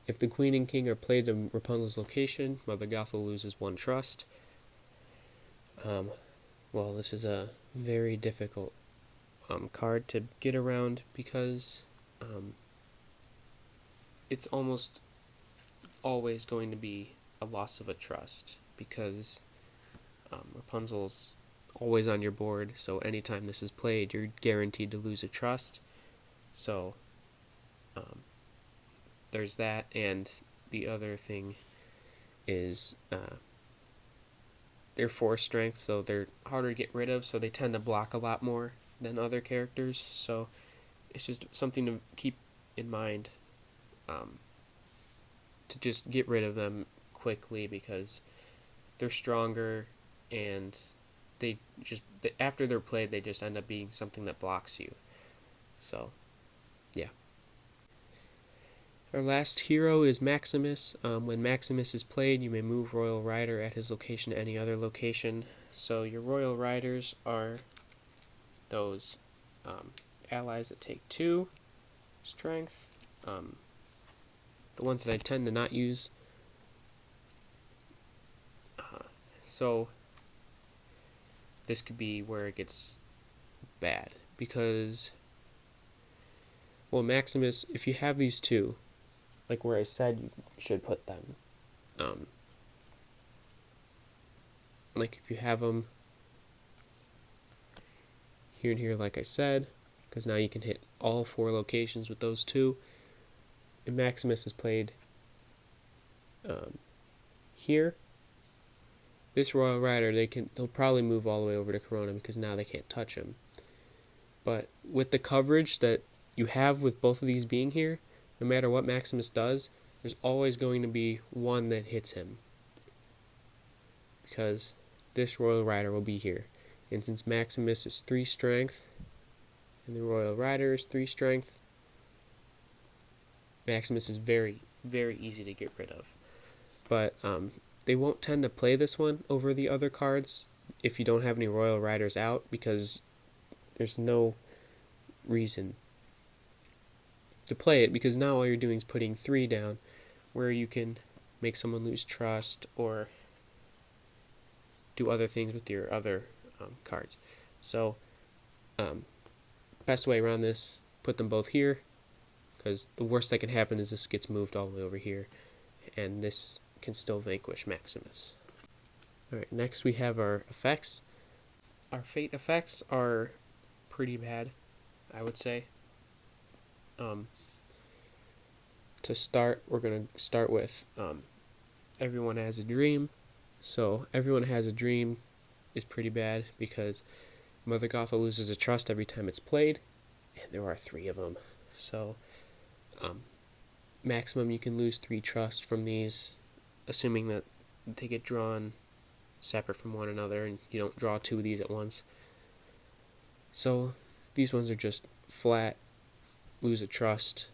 S1: If the Queen and King are played in Rapunzel's location, Mother Gothel loses 1 trust. Well, this is a very difficult card to get around, because it's almost always going to be a loss of a trust, because Rapunzel's always on your board, so anytime this is played, you're guaranteed to lose a trust. So there's that, and the other thing is they're 4 strength, so they're harder to get rid of, so they tend to block a lot more than other characters. So it's just something to keep in mind, to just get rid of them quickly, because they're stronger, and they just, after they're played, they just end up being something that blocks you. So yeah. Our last hero is Maximus. When Maximus is played, you may move Royal Rider at his location to any other location. So your Royal Riders are those allies that take 2 strength, the ones that I tend to not use. So this could be where it gets bad, because, well, Maximus, if you have these two, like where I said you should put them, like if you have them here and here, like I said, because now you can hit all 4 locations with those two. And Maximus is played here. This Royal Rider, they'll probably move all the way over to Corona because now they can't touch him. But with the coverage that you have with both of these being here, no matter what Maximus does, there's always going to be one that hits him, because this Royal Rider will be here. And since Maximus is 3 strength and the Royal Rider is 3 strength, Maximus is very, very easy to get rid of. But they won't tend to play this one over the other cards if you don't have any Royal Riders out, because there's no reason to play it, because now all you're doing is putting 3 down where you can make someone lose trust or do other things with your other cards. So best way around this, put them both here, because the worst that can happen is this gets moved all the way over here, and this can still vanquish Maximus. Alright, next we have our effects. Our fate effects are pretty bad, I would say. To start, we're going to start with Everyone Has a Dream. So Everyone Has a Dream is pretty bad because Mother Gothel loses a trust every time it's played, and there are 3 of them. So maximum you can lose 3 trust from these, assuming that they get drawn separate from one another and you don't draw 2 of these at once. So these ones are just flat, lose a trust.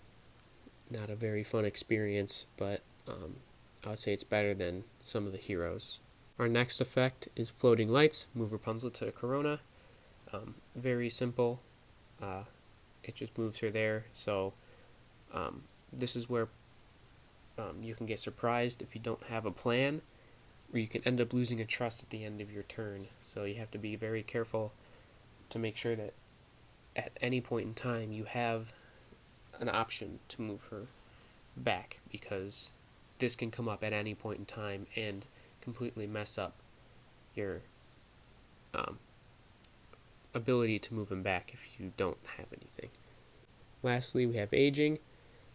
S1: Not a very fun experience, but I would say it's better than some of the heroes. Our next effect is Floating Lights. Move Rapunzel to the Corona. Very simple. It just moves her there. So this is where you can get surprised if you don't have a plan, or you can end up losing a trust at the end of your turn. So you have to be very careful to make sure that at any point in time you have an option to move her back, because this can come up at any point in time and completely mess up your ability to move him back if you don't have anything. Lastly, we have Aging.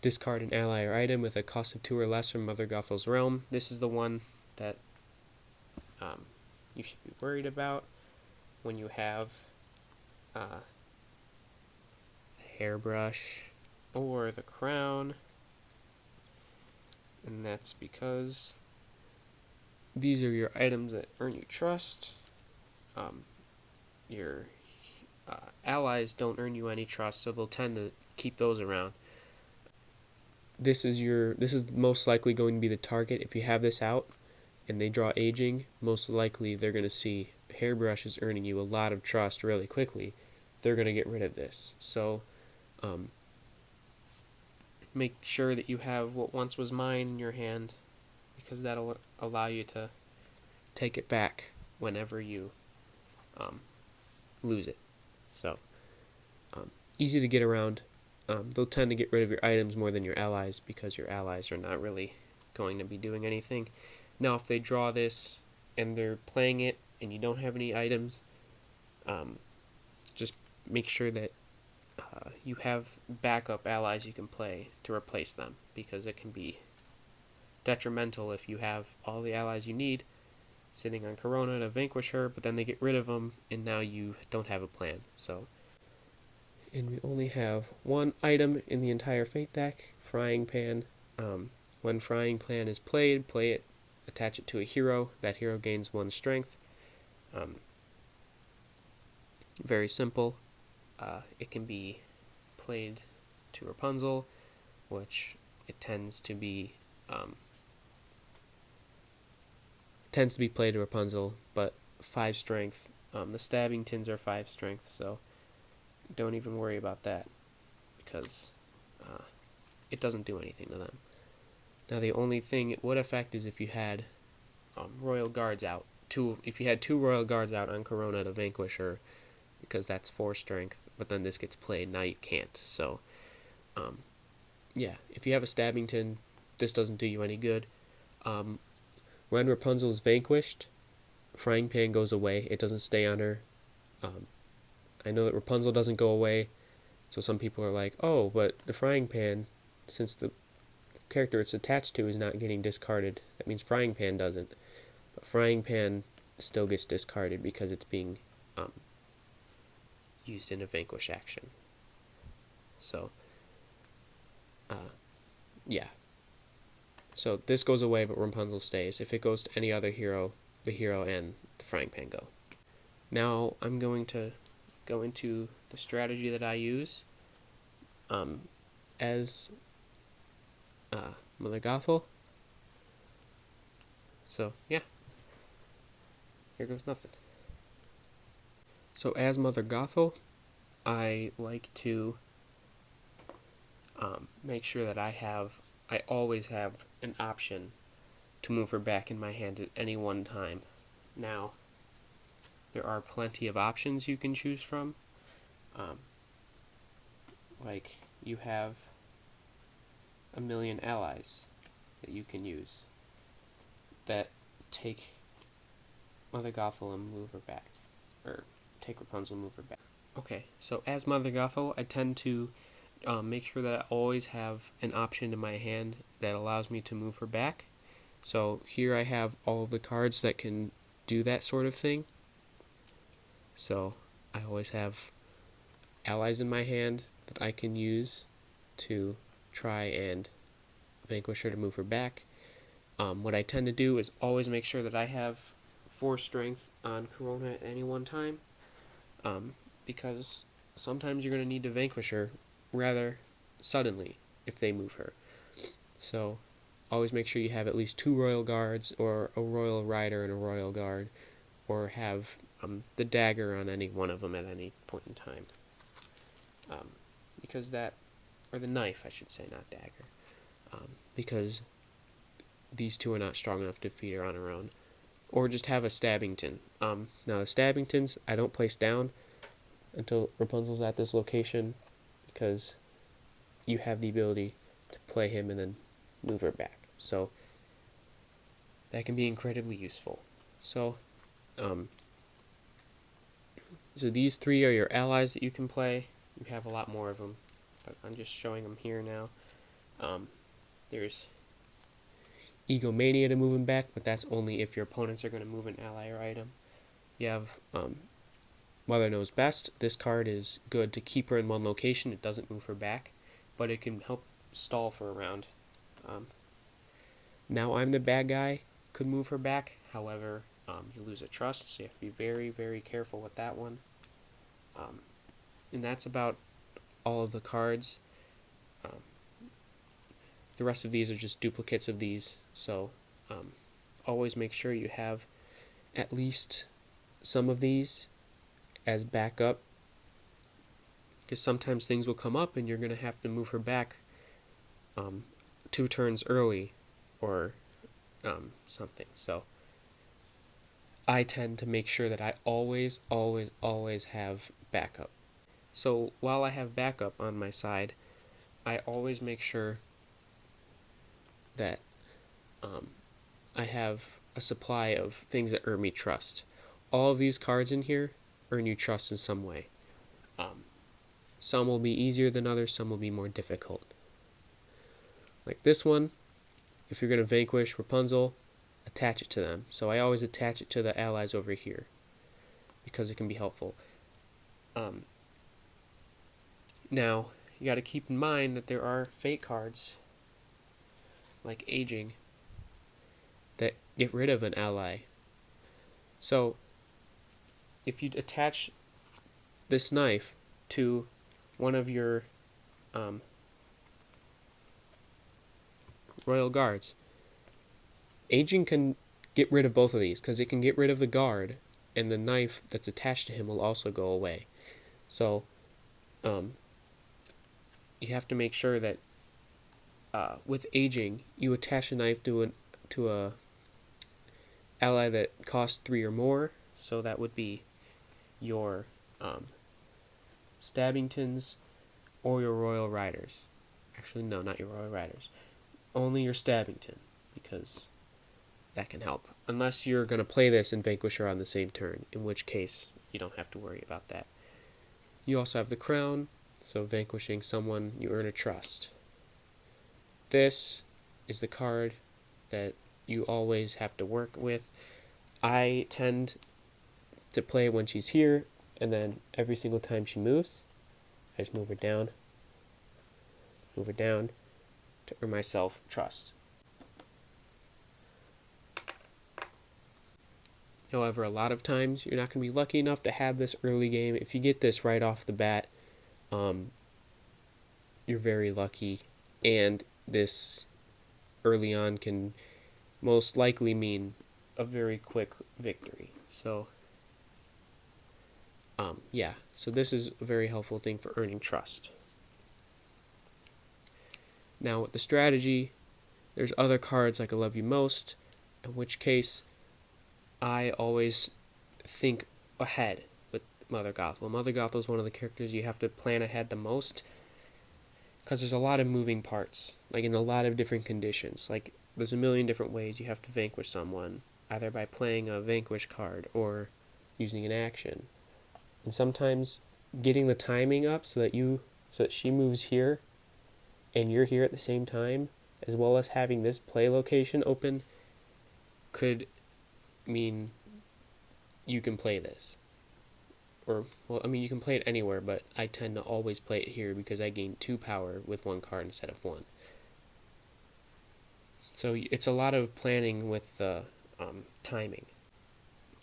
S1: Discard an ally or item with a cost of 2 or less from Mother Gothel's realm. This is the one that you should be worried about when you have a hairbrush or the crown, and that's because these are your items that earn you trust. Your allies don't earn you any trust, so they'll tend to keep those around. This is most likely going to be the target. If you have this out and they draw Aging, most likely they're going to see hairbrush is earning you a lot of trust really quickly. They're going to get rid of this. So make sure that you have what once was mine in your hand, because that'll allow you to take it back whenever you lose it. So easy to get around. They'll tend to get rid of your items more than your allies, because your allies are not really going to be doing anything. Now, if they draw this and they're playing it and you don't have any items, just make sure that you have backup allies you can play to replace them, because it can be detrimental if you have all the allies you need sitting on Corona to vanquish her, but then they get rid of them and now you don't have a plan. And we only have 1 item in the entire Fate deck, Frying Pan. When Frying Pan is played, play it, attach it to a hero. That hero gains 1 strength. Very simple. It can be played to Rapunzel, which it tends to be played to Rapunzel, but 5 strength. The stabbing tins are 5 strength, so don't even worry about that, because it doesn't do anything to them. Now the only thing it would affect is if you had royal guards out. If you had 2 royal guards out on Corona to vanquish her, because that's 4 strength, but then this gets played, now you can't. So, yeah, if you have a Stabbington, this doesn't do you any good. When Rapunzel is vanquished, Frying Pan goes away. It doesn't stay on her. I know that Rapunzel doesn't go away, so some people are like, oh, but the Frying Pan, since the character it's attached to is not getting discarded, that means Frying Pan doesn't. But Frying Pan still gets discarded because it's being used in a vanquish action. So, yeah. So this goes away, but Rapunzel stays. If it goes to any other hero, the hero and the Frying Pan go. Now I'm going to go into the strategy that I use as Mother Gothel. So, yeah. Here goes nothing. So as Mother Gothel, I like to make sure that I always have an option to move her back in my hand at any one time. Now, there are plenty of options you can choose from. Like, you have a million allies that you can use that take Mother Gothel and move her back. Or take Rapunzel and move her back. Okay, so as Mother Gothel, I tend to make sure that I always have an option in my hand that allows me to move her back. So here I have all of the cards that can do that sort of thing. So I always have allies in my hand that I can use to try and vanquish her to move her back. What I tend to do is always make sure that I have 4 strength on Corona at any one time, because sometimes you're going to need to vanquish her rather suddenly if they move her. So always make sure you have at least 2 royal guards, or a royal rider and a royal guard, or have the dagger on any one of them at any point in time. Because that, or the knife I should say, not dagger, because these 2 are not strong enough to defeat her on her own. Or just have a Stabbington. Now the Stabbingtons I don't place down until Rapunzel's at this location, because you have the ability to play him and then move her back. So that can be incredibly useful. So so these 3 are your allies that you can play. You have a lot more of them, but I'm just showing them here now. There's Egomania to move him back, but that's only if your opponents are going to move an ally or item. You have Mother Knows Best. This card is good to keep her in one location. It doesn't move her back, but it can help stall for a round. Now I'm the bad guy could move her back. However, you lose a trust, so you have to be very, very careful with that one. And that's about all of the cards. The rest of these are just duplicates of these, so always make sure you have at least some of these as backup, because sometimes things will come up and you're going to have to move her back 2 turns early or something. So I tend to make sure that I always have backup. So while I have backup on my side, I always make sure that I have a supply of things that earn me trust. All of these cards in here earn you trust in some way. Some will be easier than others, some will be more difficult. Like this one, if you're going to vanquish Rapunzel, attach it to them. So I always attach it to the allies over here, because it can be helpful. Now, you got to keep in mind that there are fate cards, like Aging, that get rid of an ally. So, if you attach this knife to one of your royal guards, Aging can get rid of both of these, because it can get rid of the guard, and the knife that's attached to him will also go away. So, you have to make sure that with aging, you attach a knife to a ally that costs 3 or more. So that would be your Stabbingtons or your Royal Riders. Actually, no, not your Royal Riders. Only your Stabbington, because that can help. Unless you're going to play this and vanquish her on the same turn, in which case you don't have to worry about that. You also have the Crown, so vanquishing someone, you earn a trust. This is the card that you always have to work with. I tend to play when she's here, and then every single time she moves, I just move her down to earn myself trust. However, a lot of times you're not going to be lucky enough to have this early game. If you get this right off the bat, you're very lucky, and this early on can most likely mean a very quick victory. So yeah, so this is a very helpful thing for earning trust. Now with the strategy, there's other cards like I Love You Most, in which case I always think ahead with Mother Gothel. Mother Gothel is one of the characters you have to plan ahead the most, because there's a lot of moving parts, like in a lot of different conditions. Like there's a million different ways you have to vanquish someone, either by playing a vanquish card or using an action. And sometimes getting the timing up so that she moves here and you're here at the same time, as well as having this play location open, could mean you can play this. Or, well, I mean, you can play it anywhere, but I tend to always play it here because I gain 2 power with 1 card instead of 1. So it's a lot of planning with the timing.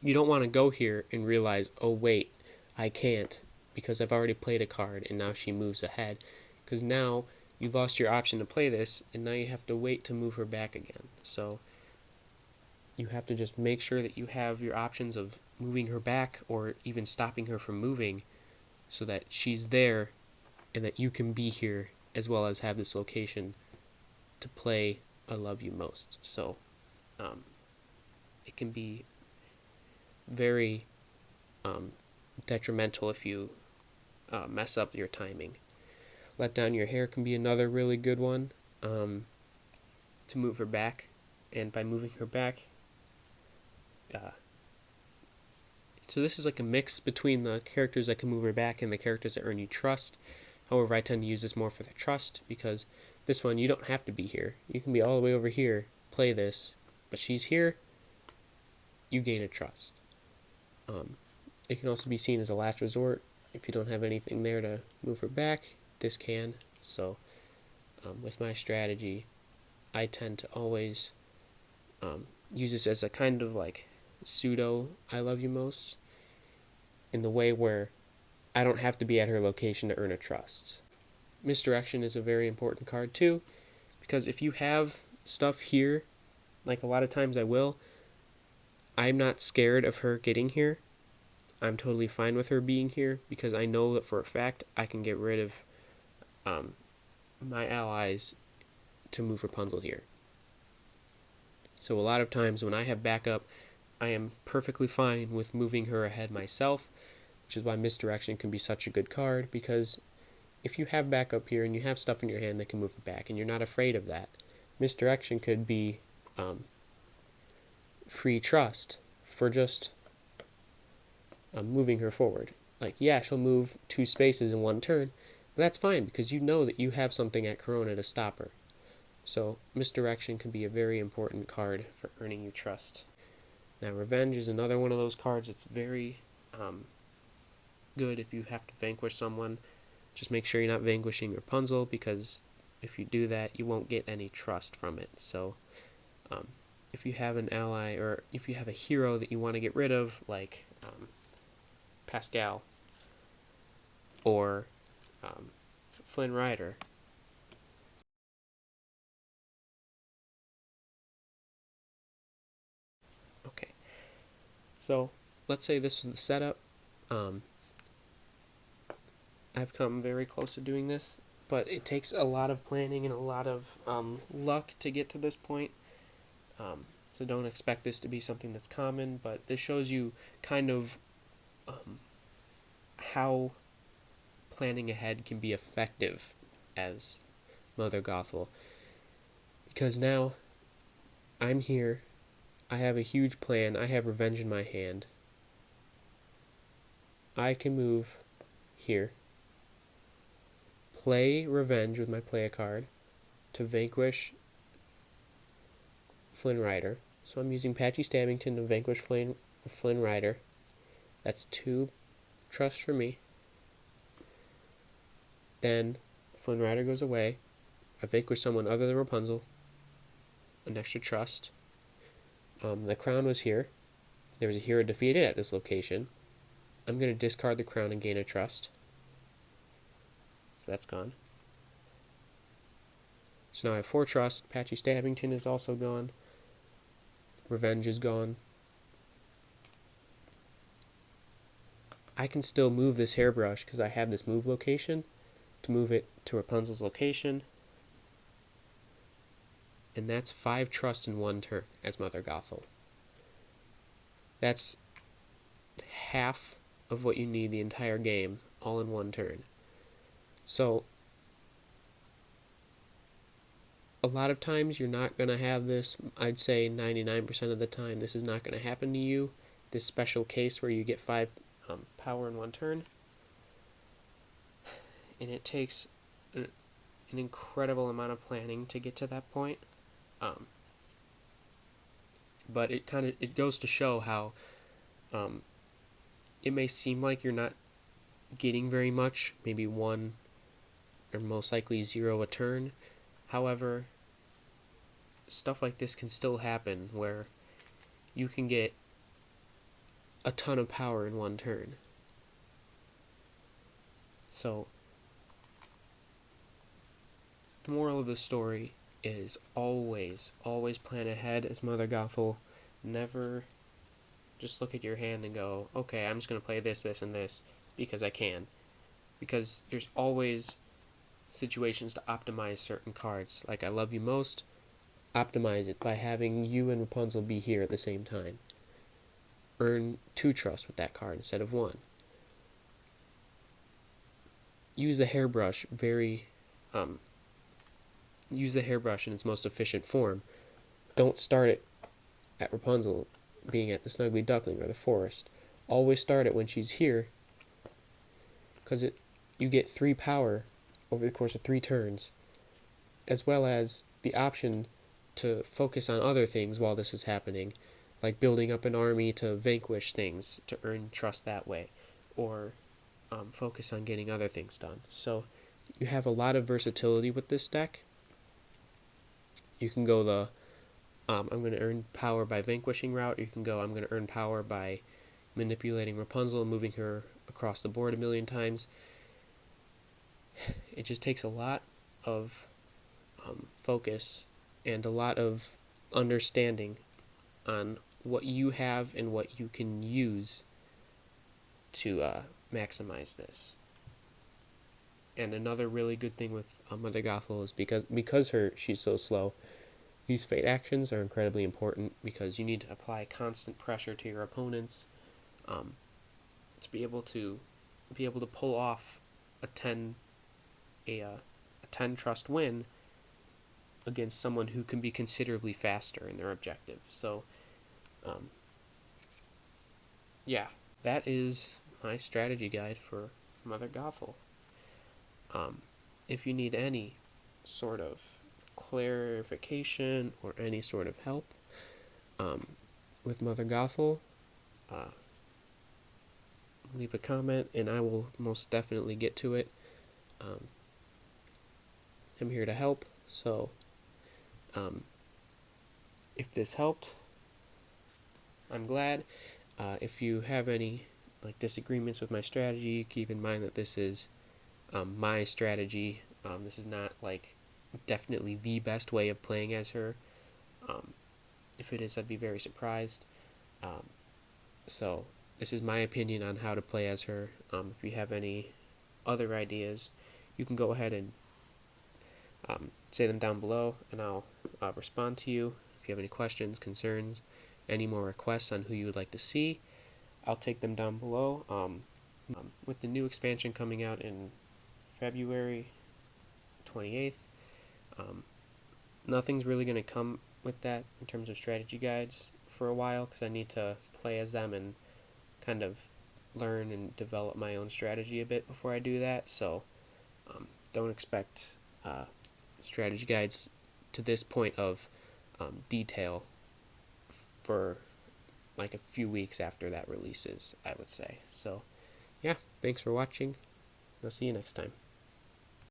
S1: You don't want to go here and realize, oh wait, I can't because I've already played a card and now she moves ahead. Because now you lost your option to play this, and now you have to wait to move her back again. So you have to just make sure that you have your options of moving her back or even stopping her from moving so that she's there and that you can be here as well as have this location to play I Love You Most. So it can be very detrimental if you mess up your timing. Let Down Your Hair can be another really good one to move her back, and by moving her back, so this is like a mix between the characters that can move her back and the characters that earn you trust. However, I tend to use this more for the trust, because this one you don't have to be here. You can be all the way over here, play this, but she's here, you gain a trust. It can also be seen as a last resort. If you don't have anything there to move her back, this can. So with my strategy, I tend to always use this as a kind of like pseudo I Love You Most, in the way where I don't have to be at her location to earn a trust. Misdirection is a very important card too, because if you have stuff here, like a lot of times I will, I'm not scared of her getting here. I'm totally fine with her being here because I know that for a fact I can get rid of my allies to move Rapunzel here. So a lot of times when I have backup, I am perfectly fine with moving her ahead myself, which is why Misdirection can be such a good card, because if you have backup here and you have stuff in your hand that can move her back and you're not afraid of that, Misdirection could be free trust for just moving her forward. Like, yeah, she'll move 2 spaces in 1 turn, but that's fine because you know that you have something at Corona to stop her. So Misdirection can be a very important card for earning you trust. Now, Revenge is another one of those cards that's very good if you have to vanquish someone. Just make sure you're not vanquishing Rapunzel, because if you do that, you won't get any trust from it. So if you have an ally, or if you have a hero that you want to get rid of, like Pascal or Flynn Rider, okay, so let's say this was the setup. I've come very close to doing this, but it takes a lot of planning and a lot of luck to get to this point. So don't expect this to be something that's common, but this shows you kind of how planning ahead can be effective as Mother Gothel. Because now I'm here, I have a huge plan, I have revenge in my hand. I can move here, play revenge with my play a card to vanquish Flynn Rider. So I'm using Patchy Stabbington to vanquish Flynn Rider. That's 2 trust for me. Then Flynn Rider goes away. I vanquish someone other than Rapunzel. An extra trust. The crown was here. There was a hero defeated at this location. I'm going to discard the crown and gain a trust. So that's gone. So now I have 4 trust. Patchy Stabbington is also gone. Revenge is gone. I can still move this hairbrush because I have this move location to move it to Rapunzel's location. And that's 5 trust in 1 turn as Mother Gothel. That's half of what you need the entire game, all in 1 turn. So a lot of times you're not going to have this. I'd say 99% of the time this is not going to happen to you. This special case where you get 5 power in 1 turn. And it takes an incredible amount of planning to get to that point. But it goes to show how it may seem like you're not getting very much, maybe 1 or most likely 0 a turn. However, stuff like this can still happen where you can get a ton of power in 1 turn. So the moral of the story is always plan ahead as Mother Gothel. Never just look at your hand and go, okay, I'm just going to play this, this, and this because I can. Because there's always situations to optimize certain cards. Like I Love You Most, optimize it by having you and Rapunzel be here at the same time. Earn 2 trust with that card instead of 1. Use the hairbrush use the hairbrush in its most efficient form. Don't start it at Rapunzel being at the Snuggly Duckling or the forest. Always start it when she's here, because you get 3 power over the course of 3 turns, as well as the option to focus on other things while this is happening, like building up an army to vanquish things to earn trust that way, or focus on getting other things done. So you have a lot of versatility with this deck. You can go the I'm going to earn power by vanquishing route. You can go I'm going to earn power by manipulating Rapunzel and moving her across the board a million times. It just takes a lot of focus and a lot of understanding on what you have and what you can use to maximize this. And another really good thing with Mother Gothel is because she's so slow, these fate actions are incredibly important because you need to apply constant pressure to your opponents to be able to pull off a 10 trust win against someone who can be considerably faster in their objective. So yeah, that is my strategy guide for Mother Gothel. If you need any sort of clarification or any sort of help with Mother Gothel, leave a comment and I will most definitely get to it. I'm here to help, so if this helped, I'm glad. If you have any disagreements with my strategy, keep in mind that this is my strategy. This is not definitely the best way of playing as her. If it is, I'd be very surprised. So this is my opinion on how to play as her. If you have any other ideas, you can go ahead and say them down below, and I'll respond to you. If you have any questions, concerns, any more requests on who you would like to see, I'll take them down below. With the new expansion coming out in February 28th, nothing's really going to come with that in terms of strategy guides for a while, because I need to play as them and kind of learn and develop my own strategy a bit before I do that. So don't expect strategy guides to this point of detail for like a few weeks after that releases, I would say. So yeah, thanks for watching. I'll see you next time.